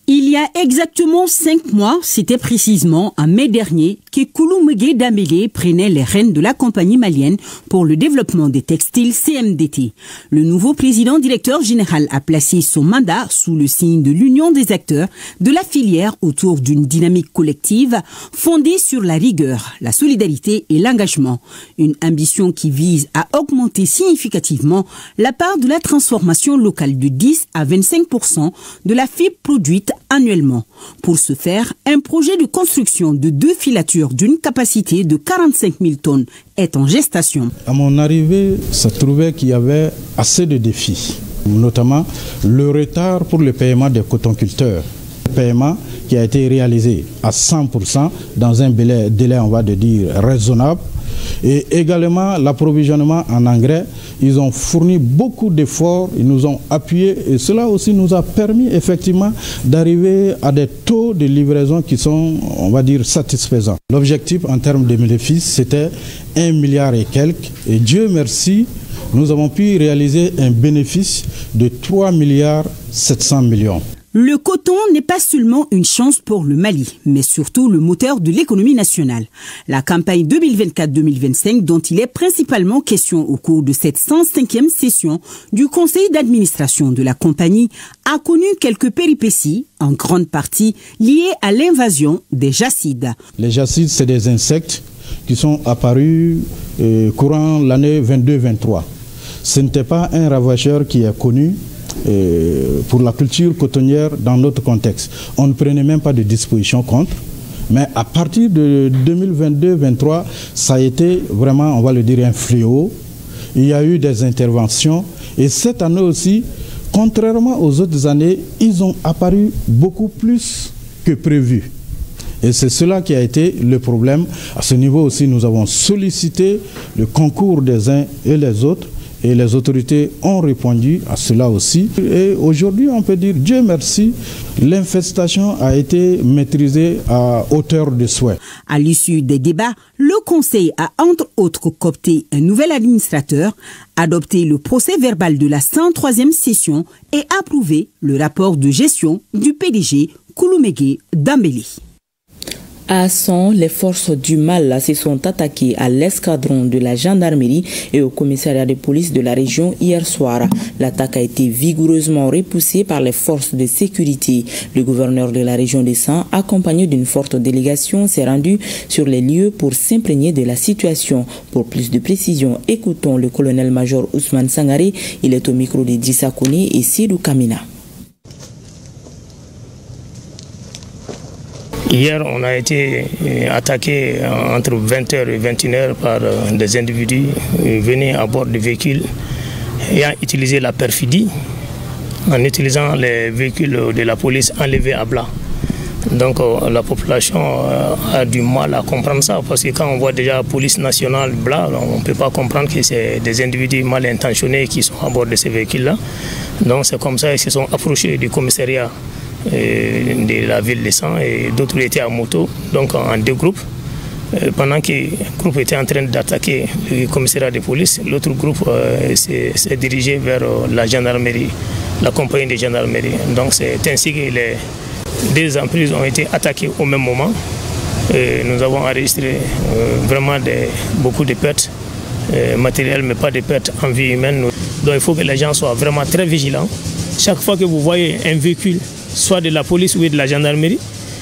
Il y a exactement 5 mois, c'était précisément en mai dernier, que Kouloumege Dambélé prenait les rênes de la compagnie malienne pour le développement des textiles CMDT. Le nouveau président directeur général a placé son mandat sous le signe de l'union des acteurs de la filière autour d'une dynamique collective fondée sur la rigueur, la solidarité et l'engagement. Une ambition qui vise à augmenter significativement la part de la transformation locale de 10 à 25% de la fibre produite annuellement. Pour ce faire, un projet de construction de 2 filatures d'une capacité de 45 000 tonnes est en gestation. À mon arrivée, ça trouvait qu'il y avait assez de défis, notamment le retard pour le paiement des cotonculteurs. Le paiement qui a été réalisé à 100% dans un délai, on va dire, raisonnable. Et également l'approvisionnement en engrais. Ils ont fourni beaucoup d'efforts, ils nous ont appuyés et cela aussi nous a permis effectivement d'arriver à des taux de livraison qui sont, on va dire, satisfaisants. L'objectif en termes de bénéfices, c'était 1 milliard et quelques et Dieu merci, nous avons pu réaliser un bénéfice de 3 milliards 700 millions. Le coton n'est pas seulement une chance pour le Mali, mais surtout le moteur de l'économie nationale. La campagne 2024-2025, dont il est principalement question au cours de cette 105e session du conseil d'administration de la compagnie, a connu quelques péripéties, en grande partie liées à l'invasion des jacides. Les jacides, c'est des insectes qui sont apparus courant l'année 22-23. Ce n'était pas un ravageur qui est connu pour la culture cotonnière dans notre contexte. On ne prenait même pas de dispositions contre, mais à partir de 2022-23, ça a été vraiment, on va le dire, un fléau. Il y a eu des interventions et cette année aussi, contrairement aux autres années, ils ont apparu beaucoup plus que prévu. Et c'est cela qui a été le problème. À ce niveau aussi, nous avons sollicité le concours des uns et les autres. Et les autorités ont répondu à cela aussi. Et aujourd'hui, on peut dire, Dieu merci, l'infestation a été maîtrisée à hauteur de souhait. À l'issue des débats, le Conseil a entre autres coopté un nouvel administrateur, adopté le procès verbal de la 103e session et approuvé le rapport de gestion du PDG Kouloumege Dambélé. À Son, les forces du mal se sont attaquées à l'escadron de la gendarmerie et au commissariat de police de la région hier soir. L'attaque a été vigoureusement repoussée par les forces de sécurité. Le gouverneur de la région de San, accompagné d'une forte délégation, s'est rendu sur les lieux pour s'imprégner de la situation. Pour plus de précisions, écoutons le colonel-major Ousmane Sangaré. Il est au micro de Drissa Kone et Sidou Kamina. Hier, on a été attaqué entre 20h et 21h par des individus venus à bord de véhicules ayant utilisé la perfidie en utilisant les véhicules de la police enlevés à blanc. Donc la population a du mal à comprendre ça parce que quand on voit déjà la police nationale blanc, on ne peut pas comprendre que c'est des individus mal intentionnés qui sont à bord de ces véhicules-là. Donc c'est comme ça qu'ils se sont approchés du commissariat de la ville de San et d'autres étaient à moto, donc en 2 groupes. pendant que le groupe était en train d'attaquer le commissariat de police, l'autre groupe s'est dirigé vers la gendarmerie, la compagnie de gendarmerie. Donc c'est ainsi que les deux emprises ont été attaquées au même moment. Nous avons enregistré vraiment beaucoup de pertes matérielles, mais pas de pertes en vie humaine. Donc il faut que les gens soient vraiment très vigilants. Chaque fois que vous voyez un véhicule, soit de la police ou de la gendarmerie,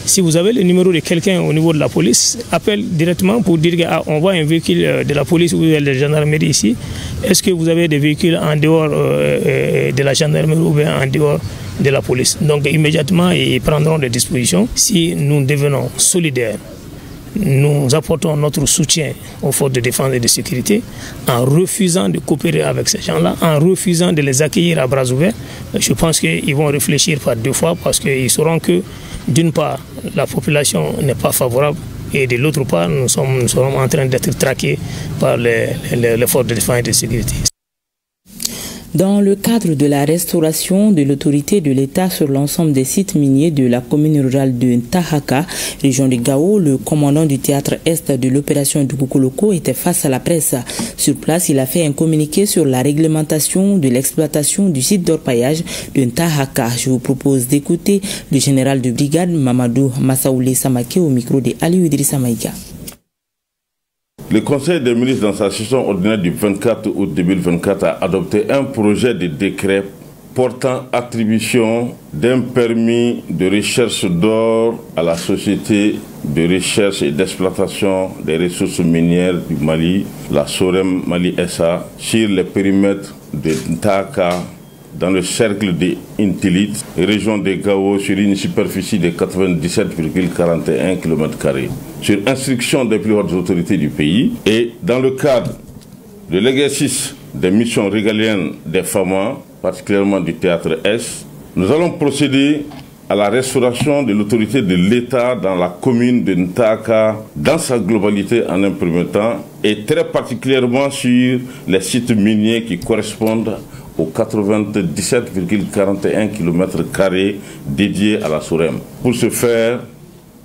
si vous avez le numéro de quelqu'un au niveau de la police, appelle directement pour dire qu'on voit un véhicule de la police ou de la gendarmerie ici. Est-ce que vous avez des véhicules en dehors de la gendarmerie ou bien en dehors de la police? Donc immédiatement, ils prendront des dispositions. Si nous devenons solidaires, nous apportons notre soutien aux forces de défense et de sécurité en refusant de coopérer avec ces gens-là, en refusant de les accueillir à bras ouverts. Je pense qu'ils vont réfléchir par deux fois parce qu'ils sauront que, d'une part, la population n'est pas favorable et de l'autre part, nous serons en train d'être traqués par les forces de défense et de sécurité. Dans le cadre de la restauration de l'autorité de l'État sur l'ensemble des sites miniers de la commune rurale de Ntahaka, région de Gao, le commandant du théâtre Est de l'opération du Kukuloko était face à la presse. Sur place, il a fait un communiqué sur la réglementation de l'exploitation du site d'orpaillage de Ntahaka. Je vous propose d'écouter le général de brigade Mamadou Massaoulé Samake au micro de Aliou Idrissa Maïga. Le Conseil des ministres, dans sa session ordinaire du 24 août 2024, a adopté un projet de décret portant attribution d'un permis de recherche d'or à la Société de recherche et d'exploitation des ressources minières du Mali, la SOREM Mali SA, sur le périmètre de Ntahaka, dans le cercle de Intilit, région de Gao, sur une superficie de 97,41 km², sur instruction des plus hautes autorités du pays et dans le cadre de l'exercice des missions régaliennes des FAMA, particulièrement du théâtre S, nous allons procéder à la restauration de l'autorité de l'État dans la commune de Ntahaka dans sa globalité en un premier temps et très particulièrement sur les sites miniers qui correspondent aux 97,41 km² dédiés à la SOREM. Pour ce faire,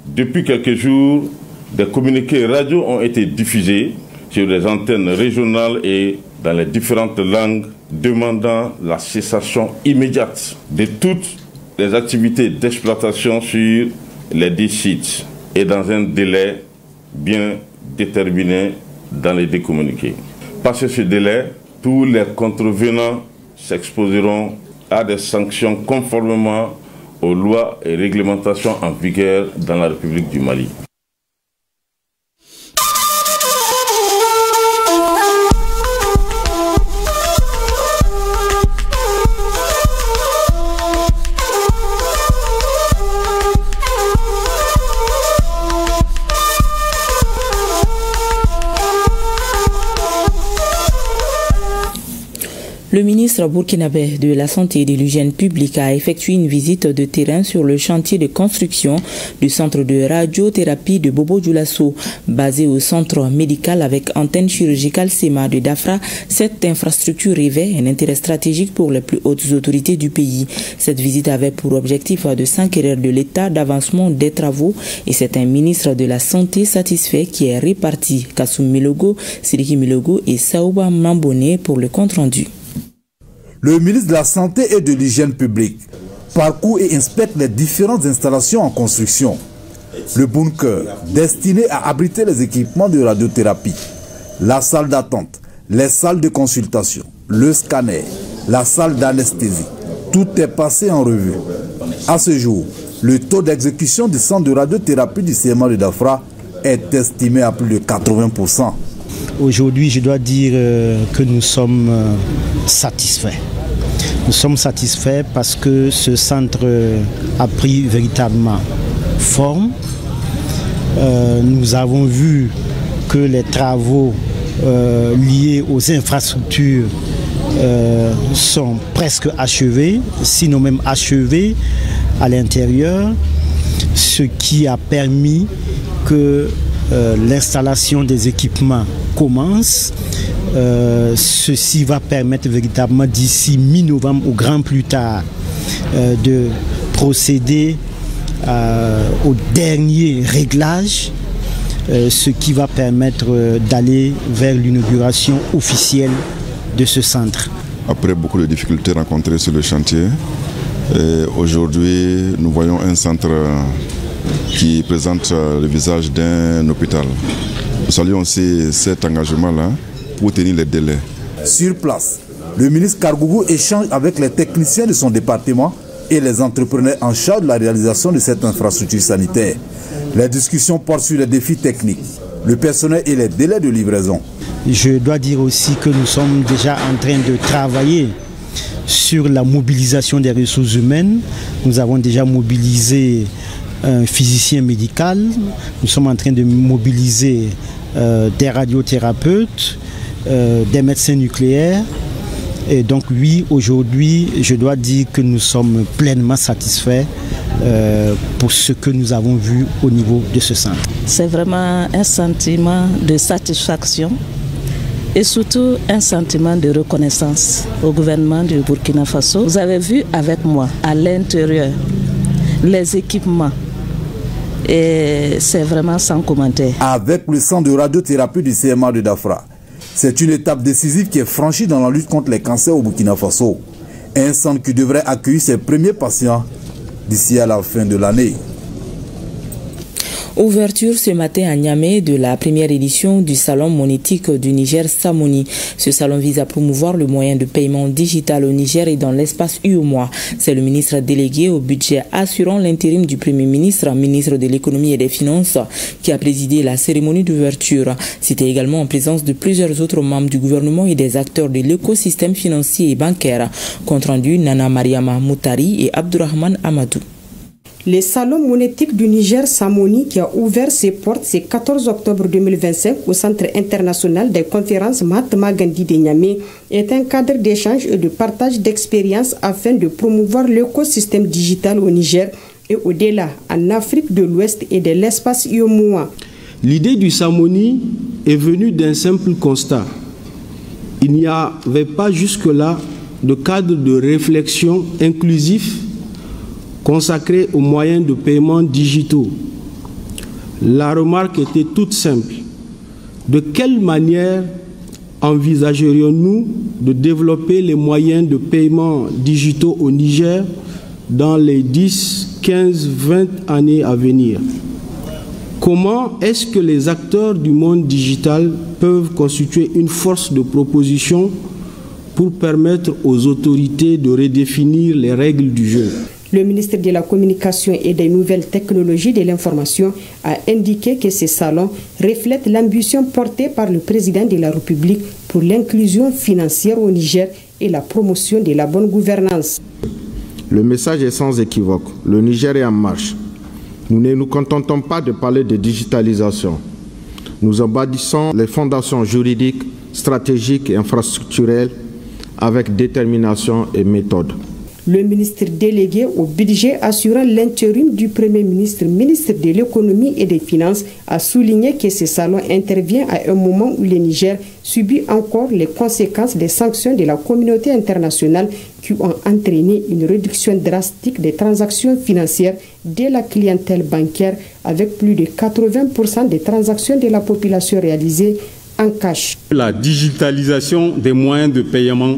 depuis quelques jours, des communiqués radio ont été diffusés sur les antennes régionales et dans les différentes langues demandant la cessation immédiate de toutes les activités d'exploitation sur les 10 sites et dans un délai bien déterminé dans les deux communiqués. Passé ce délai, tous les contrevenants s'exposeront à des sanctions conformément aux lois et réglementations en vigueur dans la République du Mali. Le ministre burkinabé de la Santé et de l'Hygiène publique a effectué une visite de terrain sur le chantier de construction du centre de radiothérapie de Bobo Dioulasso. Basé au centre médical avec antenne chirurgicale SEMA de Dafra, cette infrastructure revêt un intérêt stratégique pour les plus hautes autorités du pays. Cette visite avait pour objectif de s'enquérir de l'état d'avancement des travaux et c'est un ministre de la Santé satisfait qui est réparti Kassoum Milogo, Sidiki Milogo et Saouba Mambone pour le compte-rendu. Le ministre de la Santé et de l'Hygiène publique parcourt et inspecte les différentes installations en construction. Le bunker, destiné à abriter les équipements de radiothérapie, la salle d'attente, les salles de consultation, le scanner, la salle d'anesthésie, tout est passé en revue. À ce jour, le taux d'exécution du centre de radiothérapie du CMA de Dafra est estimé à plus de 80%. Aujourd'hui, je dois dire que nous sommes satisfaits. Nous sommes satisfaits parce que ce centre a pris véritablement forme. Nous avons vu que les travaux liés aux infrastructures sont presque achevés, sinon même achevés à l'intérieur, ce qui a permis que l'installation des équipements commence. Ceci va permettre véritablement d'ici mi-novembre ou grand plus tard de procéder au dernier réglage ce qui va permettre d'aller vers l'inauguration officielle de ce centre. Après beaucoup de difficultés rencontrées sur le chantier, aujourd'hui nous voyons un centre qui présente le visage d'un hôpital. Nous saluons aussi cet engagement-là pour tenir les délais. Sur place, le ministre Kargoubou échange avec les techniciens de son département et les entrepreneurs en charge de la réalisation de cette infrastructure sanitaire. Les discussions portent sur les défis techniques, le personnel et les délais de livraison. Je dois dire aussi que nous sommes déjà en train de travailler sur la mobilisation des ressources humaines. Nous avons déjà mobilisé un physicien médical, nous sommes en train de mobiliser des radiothérapeutes, des médecins nucléaires. Et donc oui, aujourd'hui, je dois dire que nous sommes pleinement satisfaits pour ce que nous avons vu au niveau de ce centre. C'est vraiment un sentiment de satisfaction et surtout un sentiment de reconnaissance au gouvernement du Burkina Faso. Vous avez vu avec moi à l'intérieur les équipements et c'est vraiment sans commentaire. Avec le centre de radiothérapie du CMA de Dafra, c'est une étape décisive qui est franchie dans la lutte contre les cancers au Burkina Faso. Un centre qui devrait accueillir ses premiers patients d'ici à la fin de l'année. Ouverture ce matin à Niamey de la première édition du Salon monétique du Niger Samoni. Ce salon vise à promouvoir le moyen de paiement digital au Niger et dans l'espace UEMOA. C'est le ministre délégué au budget assurant l'intérim du Premier ministre, ministre de l'économie et des finances, qui a présidé la cérémonie d'ouverture. C'était également en présence de plusieurs autres membres du gouvernement et des acteurs de l'écosystème financier et bancaire. Compte rendu Nana Mariama Moutari et Abdourahman Amadou. Le Salon monétique du Niger Samoni, qui a ouvert ses portes ce 14 octobre 2025 au Centre international des conférences Mahatma Gandhi de Niamey, est un cadre d'échange et de partage d'expériences afin de promouvoir l'écosystème digital au Niger et au-delà, en Afrique de l'Ouest et de l'espace UEMOA. L'idée du Samoni est venue d'un simple constat. Il n'y avait pas jusque-là de cadre de réflexion inclusif consacré aux moyens de paiement digitaux. La remarque était toute simple. De quelle manière envisagerions-nous de développer les moyens de paiement digitaux au Niger dans les 10, 15, 20 années à venir? Comment est-ce que les acteurs du monde digital peuvent constituer une force de proposition pour permettre aux autorités de redéfinir les règles du jeu? Le ministre de la Communication et des Nouvelles Technologies de l'Information a indiqué que ce salon reflète l'ambition portée par le président de la République pour l'inclusion financière au Niger et la promotion de la bonne gouvernance. Le message est sans équivoque. Le Niger est en marche. Nous ne nous contentons pas de parler de digitalisation. Nous en bâtissons les fondations juridiques, stratégiques et infrastructurelles avec détermination et méthode. Le ministre délégué au budget assurant l'intérim du Premier ministre, ministre de l'économie et des finances, a souligné que ce salon intervient à un moment où le Niger subit encore les conséquences des sanctions de la communauté internationale qui ont entraîné une réduction drastique des transactions financières de la clientèle bancaire avec plus de 80% des transactions de la population réalisées en cash. La digitalisation des moyens de paiement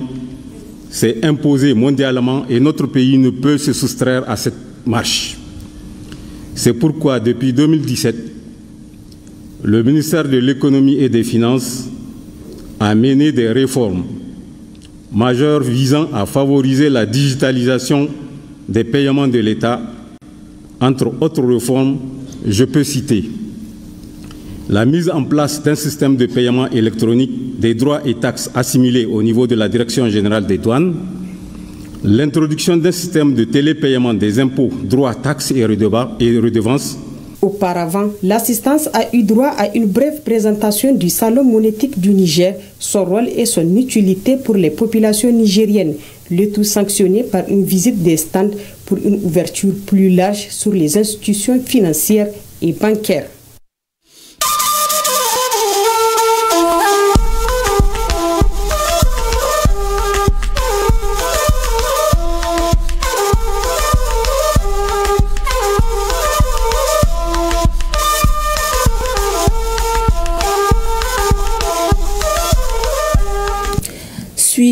s'est imposée mondialement et notre pays ne peut se soustraire à cette marche. C'est pourquoi depuis 2017, le ministère de l'économie et des finances a mené des réformes majeures visant à favoriser la digitalisation des paiements de l'État. Entre autres réformes, je peux citer la mise en place d'un système de paiement électronique des droits et taxes assimilés au niveau de la Direction générale des douanes, l'introduction d'un système de télépaiement des impôts, droits, taxes et redevances. Auparavant, l'assistance a eu droit à une brève présentation du Salon monétique du Niger, son rôle et son utilité pour les populations nigériennes, le tout sanctionné par une visite des stands pour une ouverture plus large sur les institutions financières et bancaires.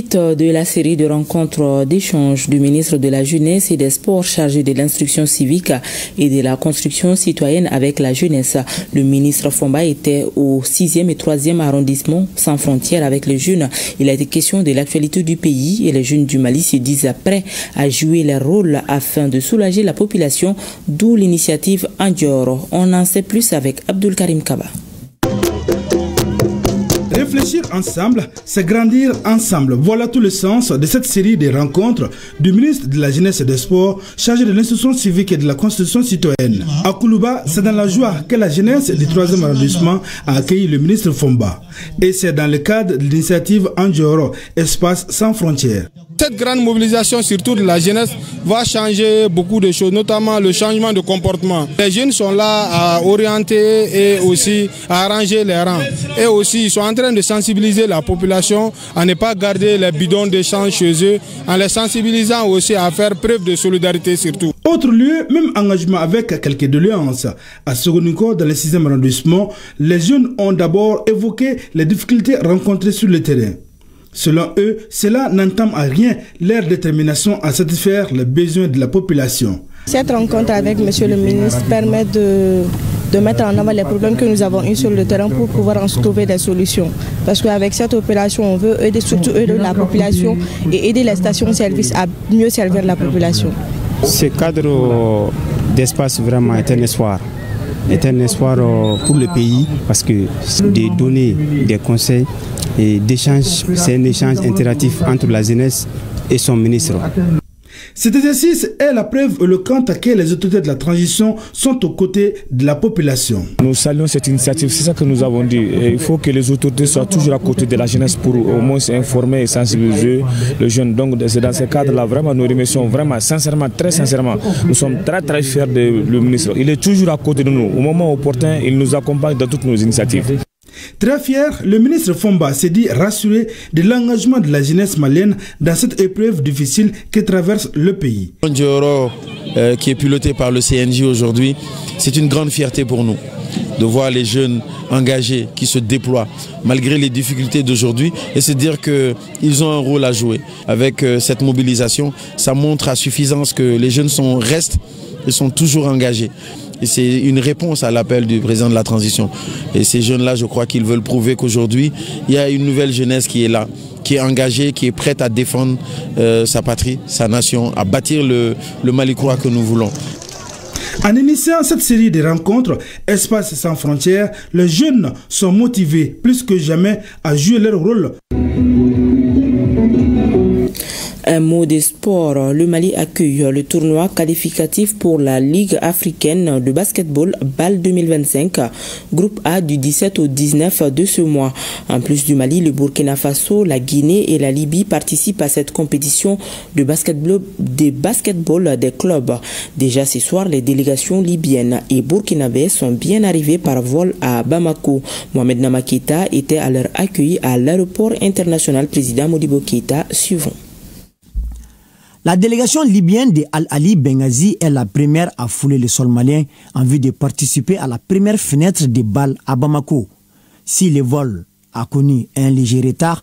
Suite de la série de rencontres d'échange du ministre de la Jeunesse et des Sports chargé de l'instruction civique et de la construction citoyenne avec la jeunesse. Le ministre Fomba était au 6e et 3e arrondissement sans frontières avec les jeunes. Il a été question de l'actualité du pays et les jeunes du Mali se disent prêts à jouer leur rôle afin de soulager la population, d'où l'initiative Andioro. On en sait plus avec Abdul Karim Kaba. Réfléchir ensemble, c'est grandir ensemble. Voilà tout le sens de cette série de rencontres du ministre de la Jeunesse et des Sports chargé de l'instruction civique et de la construction citoyenne. À Koulouba, c'est dans la joie que la jeunesse du 3e arrondissement a accueilli le ministre Fomba. Et c'est dans le cadre de l'initiative Andioro, espace sans frontières. Cette grande mobilisation, surtout de la jeunesse, va changer beaucoup de choses, notamment le changement de comportement. Les jeunes sont là à orienter et aussi à arranger les rangs. Et aussi, ils sont en train de sensibiliser la population à ne pas garder les bidons d'échange chez eux, en les sensibilisant aussi à faire preuve de solidarité surtout. Autre lieu, même engagement avec quelques doléances. À Sogoniko, dans le 6e arrondissement, les jeunes ont d'abord évoqué les difficultés rencontrées sur le terrain. Selon eux, cela n'entame à rien leur détermination à satisfaire les besoins de la population. Cette rencontre avec M. le ministre permet de mettre en avant les problèmes que nous avons eus sur le terrain pour pouvoir en trouver des solutions. Parce qu'avec cette opération, on veut aider, surtout aider la population et aider les stations-service à mieux servir la population. Ce cadre d'espace vraiment est un espoir. Est un espoir pour le pays parce que de donner des conseils et d'échange, c'est un échange interactif entre la jeunesse et son ministre. Cet exercice est la preuve éloquente que les autorités de la transition sont aux côtés de la population. Nous saluons cette initiative, c'est ça que nous avons dit. Et il faut que les autorités soient toujours à côté de la jeunesse pour au moins informer et sensibiliser les jeunes. Donc c'est dans ce cadre-là, vraiment, nous remercions vraiment, sincèrement, très sincèrement. Nous sommes très fiers du ministre. Il est toujours à côté de nous. Au moment opportun, il nous accompagne dans toutes nos initiatives. Très fier, le ministre Fomba s'est dit rassuré de l'engagement de la jeunesse malienne dans cette épreuve difficile que traverse le pays. Andioro, qui est piloté par le CNJ aujourd'hui, c'est une grande fierté pour nous de voir les jeunes engagés qui se déploient malgré les difficultés d'aujourd'hui et se dire qu'ils ont un rôle à jouer. Avec cette mobilisation, ça montre à suffisance que les jeunes restent et sont toujours engagés. Et c'est une réponse à l'appel du président de la transition. Et ces jeunes-là, je crois qu'ils veulent prouver qu'aujourd'hui, il y a une nouvelle jeunesse qui est là, qui est engagée, qui est prête à défendre sa patrie, sa nation, à bâtir le Mali-Croix que nous voulons. En initiant cette série de rencontres, Espace sans frontières, les jeunes sont motivés plus que jamais à jouer leur rôle. Un mot de sport, le Mali accueille le tournoi qualificatif pour la Ligue africaine de basketball BAL 2025, groupe A du 17 au 19 de ce mois. En plus du Mali, le Burkina Faso, la Guinée et la Libye participent à cette compétition de basketball des clubs. Déjà ce soir, les délégations libyennes et burkinabées sont bien arrivées par vol à Bamako. Mohamed Namakita était à leur accueil à l'aéroport international président Modibo Keïta. Suivant. La délégation libyenne de Al-Ali Benghazi est la première à fouler le sol malien en vue de participer à la première fenêtre de BAL à Bamako. Si le vol a connu un léger retard,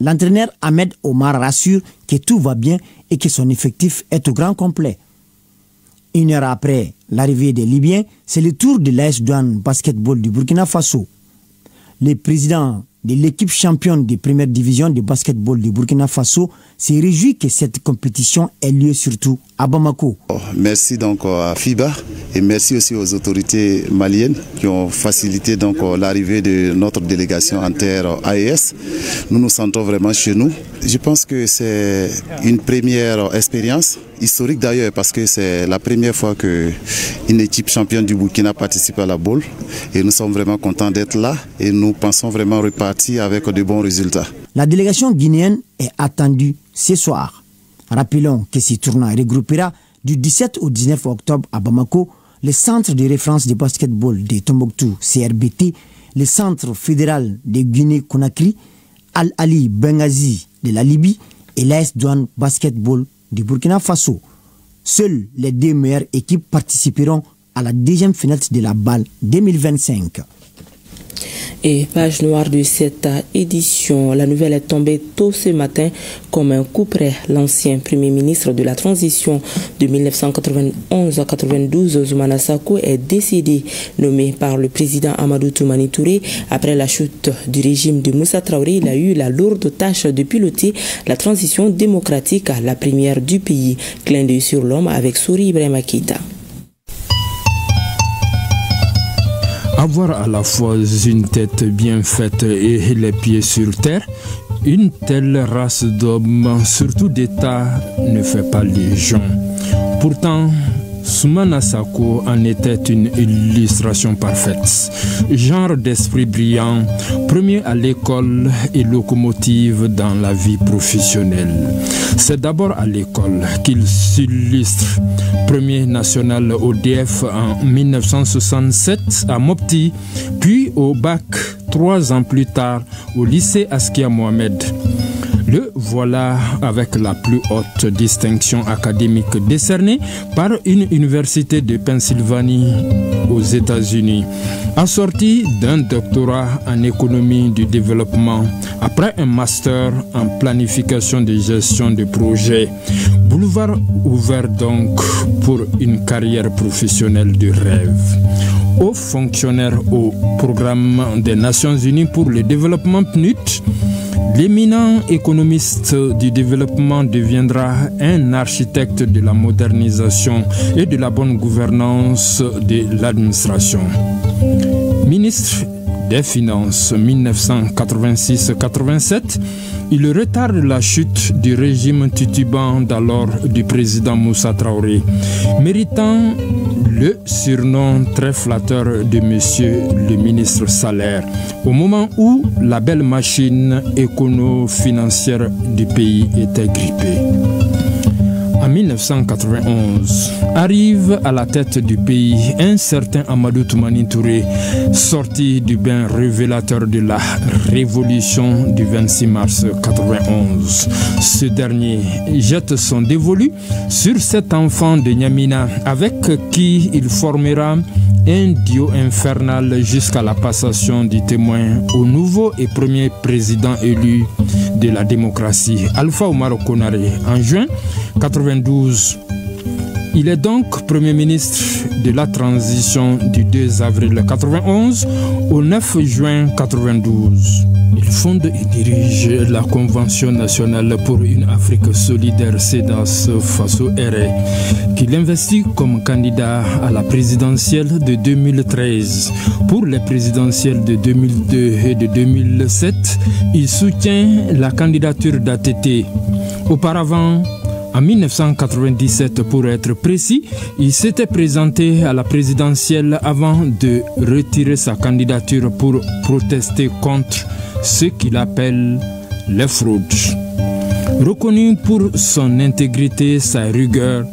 l'entraîneur Ahmed Omar rassure que tout va bien et que son effectif est au grand complet. Une heure après l'arrivée des Libyens, c'est le tour de l'AS Douane Basketball du Burkina Faso. Le président de l'équipe championne de première division de basketball du Burkina Faso s'est réjoui que cette compétition ait lieu surtout à Bamako. Merci donc à FIBA et merci aussi aux autorités maliennes qui ont facilité donc l'arrivée de notre délégation en terre AES. Nous nous sentons vraiment chez nous. Je pense que c'est une première expérience, historique d'ailleurs, parce que c'est la première fois qu'une équipe championne du Burkina participe à la boule. Et nous sommes vraiment contents d'être là et nous pensons vraiment repartir avec de bons résultats. La délégation guinéenne est attendue ce soir. Rappelons que ce tournoi regroupera du 17 au 19 octobre à Bamako le centre de référence de basketball de Tombouctou, CRBT, le centre fédéral de Guinée-Conakry, Al-Ali Benghazi de la Libye et l'AS Douane Basketball du Burkina Faso. Seules les deux meilleures équipes participeront à la deuxième finale de la BAL 2025. Et page noire de cette édition, la nouvelle est tombée tôt ce matin comme un coup près. L'ancien premier ministre de la transition de 1991 à 92, Zoumana Sako, est décédé, nommé par le président Amadou Toumani Touré. Après la chute du régime de Moussa Traoré, il a eu la lourde tâche de piloter la transition démocratique, la première du pays. Clin d'œil sur l'homme avec Souri Ibrahima Keïta. Avoir à la fois une tête bien faite et les pieds sur terre, une telle race d'hommes, surtout d'État, ne fait pas les gens. Pourtant, Zoumana Sako en était une illustration parfaite. Genre d'esprit brillant, premier à l'école et locomotive dans la vie professionnelle. C'est d'abord à l'école qu'il s'illustre. Premier national au DF en 1967 à Mopti, puis au bac 3 ans plus tard au lycée Askia Mohamed. Le voilà avec la plus haute distinction académique décernée par une université de Pennsylvanie aux États-Unis, assorti d'un doctorat en économie du développement, après un master en planification de gestion de projets. Boulevard ouvert donc pour une carrière professionnelle de rêve. Haut fonctionnaire au programme des Nations Unies pour le développement PNUD, l'éminent économiste du développement deviendra un architecte de la modernisation et de la bonne gouvernance de l'administration. Ministre des Finances 1986-87, il retarde la chute du régime titubant d'alors du président Moussa Traoré, méritant le surnom très flatteur de Monsieur le ministre Salaire, au moment où la belle machine écono-financière du pays était grippée. En 1991, arrive à la tête du pays un certain Amadou Toumani Touré, sorti du bain révélateur de la révolution du 26 mars 1991. Ce dernier jette son dévolu sur cet enfant de Niamina avec qui il formera un duo infernal jusqu'à la passation du témoin au nouveau et premier président élu de la démocratie, Alpha Oumaro Konaré, en juin 1992. Il est donc Premier ministre de la transition du 2 avril 1991 au 9 juin 1992. Il fonde et dirige la Convention nationale pour une Afrique solidaire CEDAS Faso RE, qu'il investit comme candidat à la présidentielle de 2013. Pour les présidentielles de 2002 et de 2007, il soutient la candidature d'ATT. Auparavant, en 1997, pour être précis, il s'était présenté à la présidentielle avant de retirer sa candidature pour protester contre ce qu'il appelle les fraudes. Reconnu pour son intégrité, sa rigueur,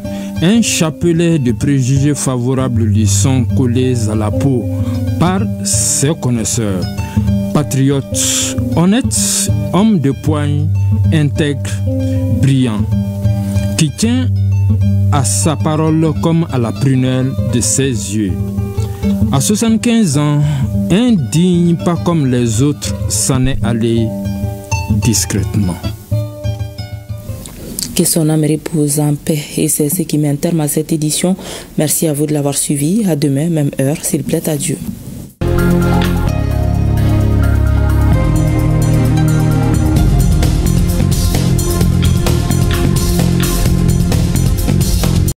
un chapelet de préjugés favorables lui sont collés à la peau par ses connaisseurs. Patriote, honnête, homme de poigne, intègre, brillant, qui tient à sa parole comme à la prunelle de ses yeux. À 75 ans, indigne, pas comme les autres, s'en est allé discrètement. Que son âme repose en paix. Et c'est ce qui met un terme à cette édition. Merci à vous de l'avoir suivi. À demain, même heure, s'il plaît à Dieu.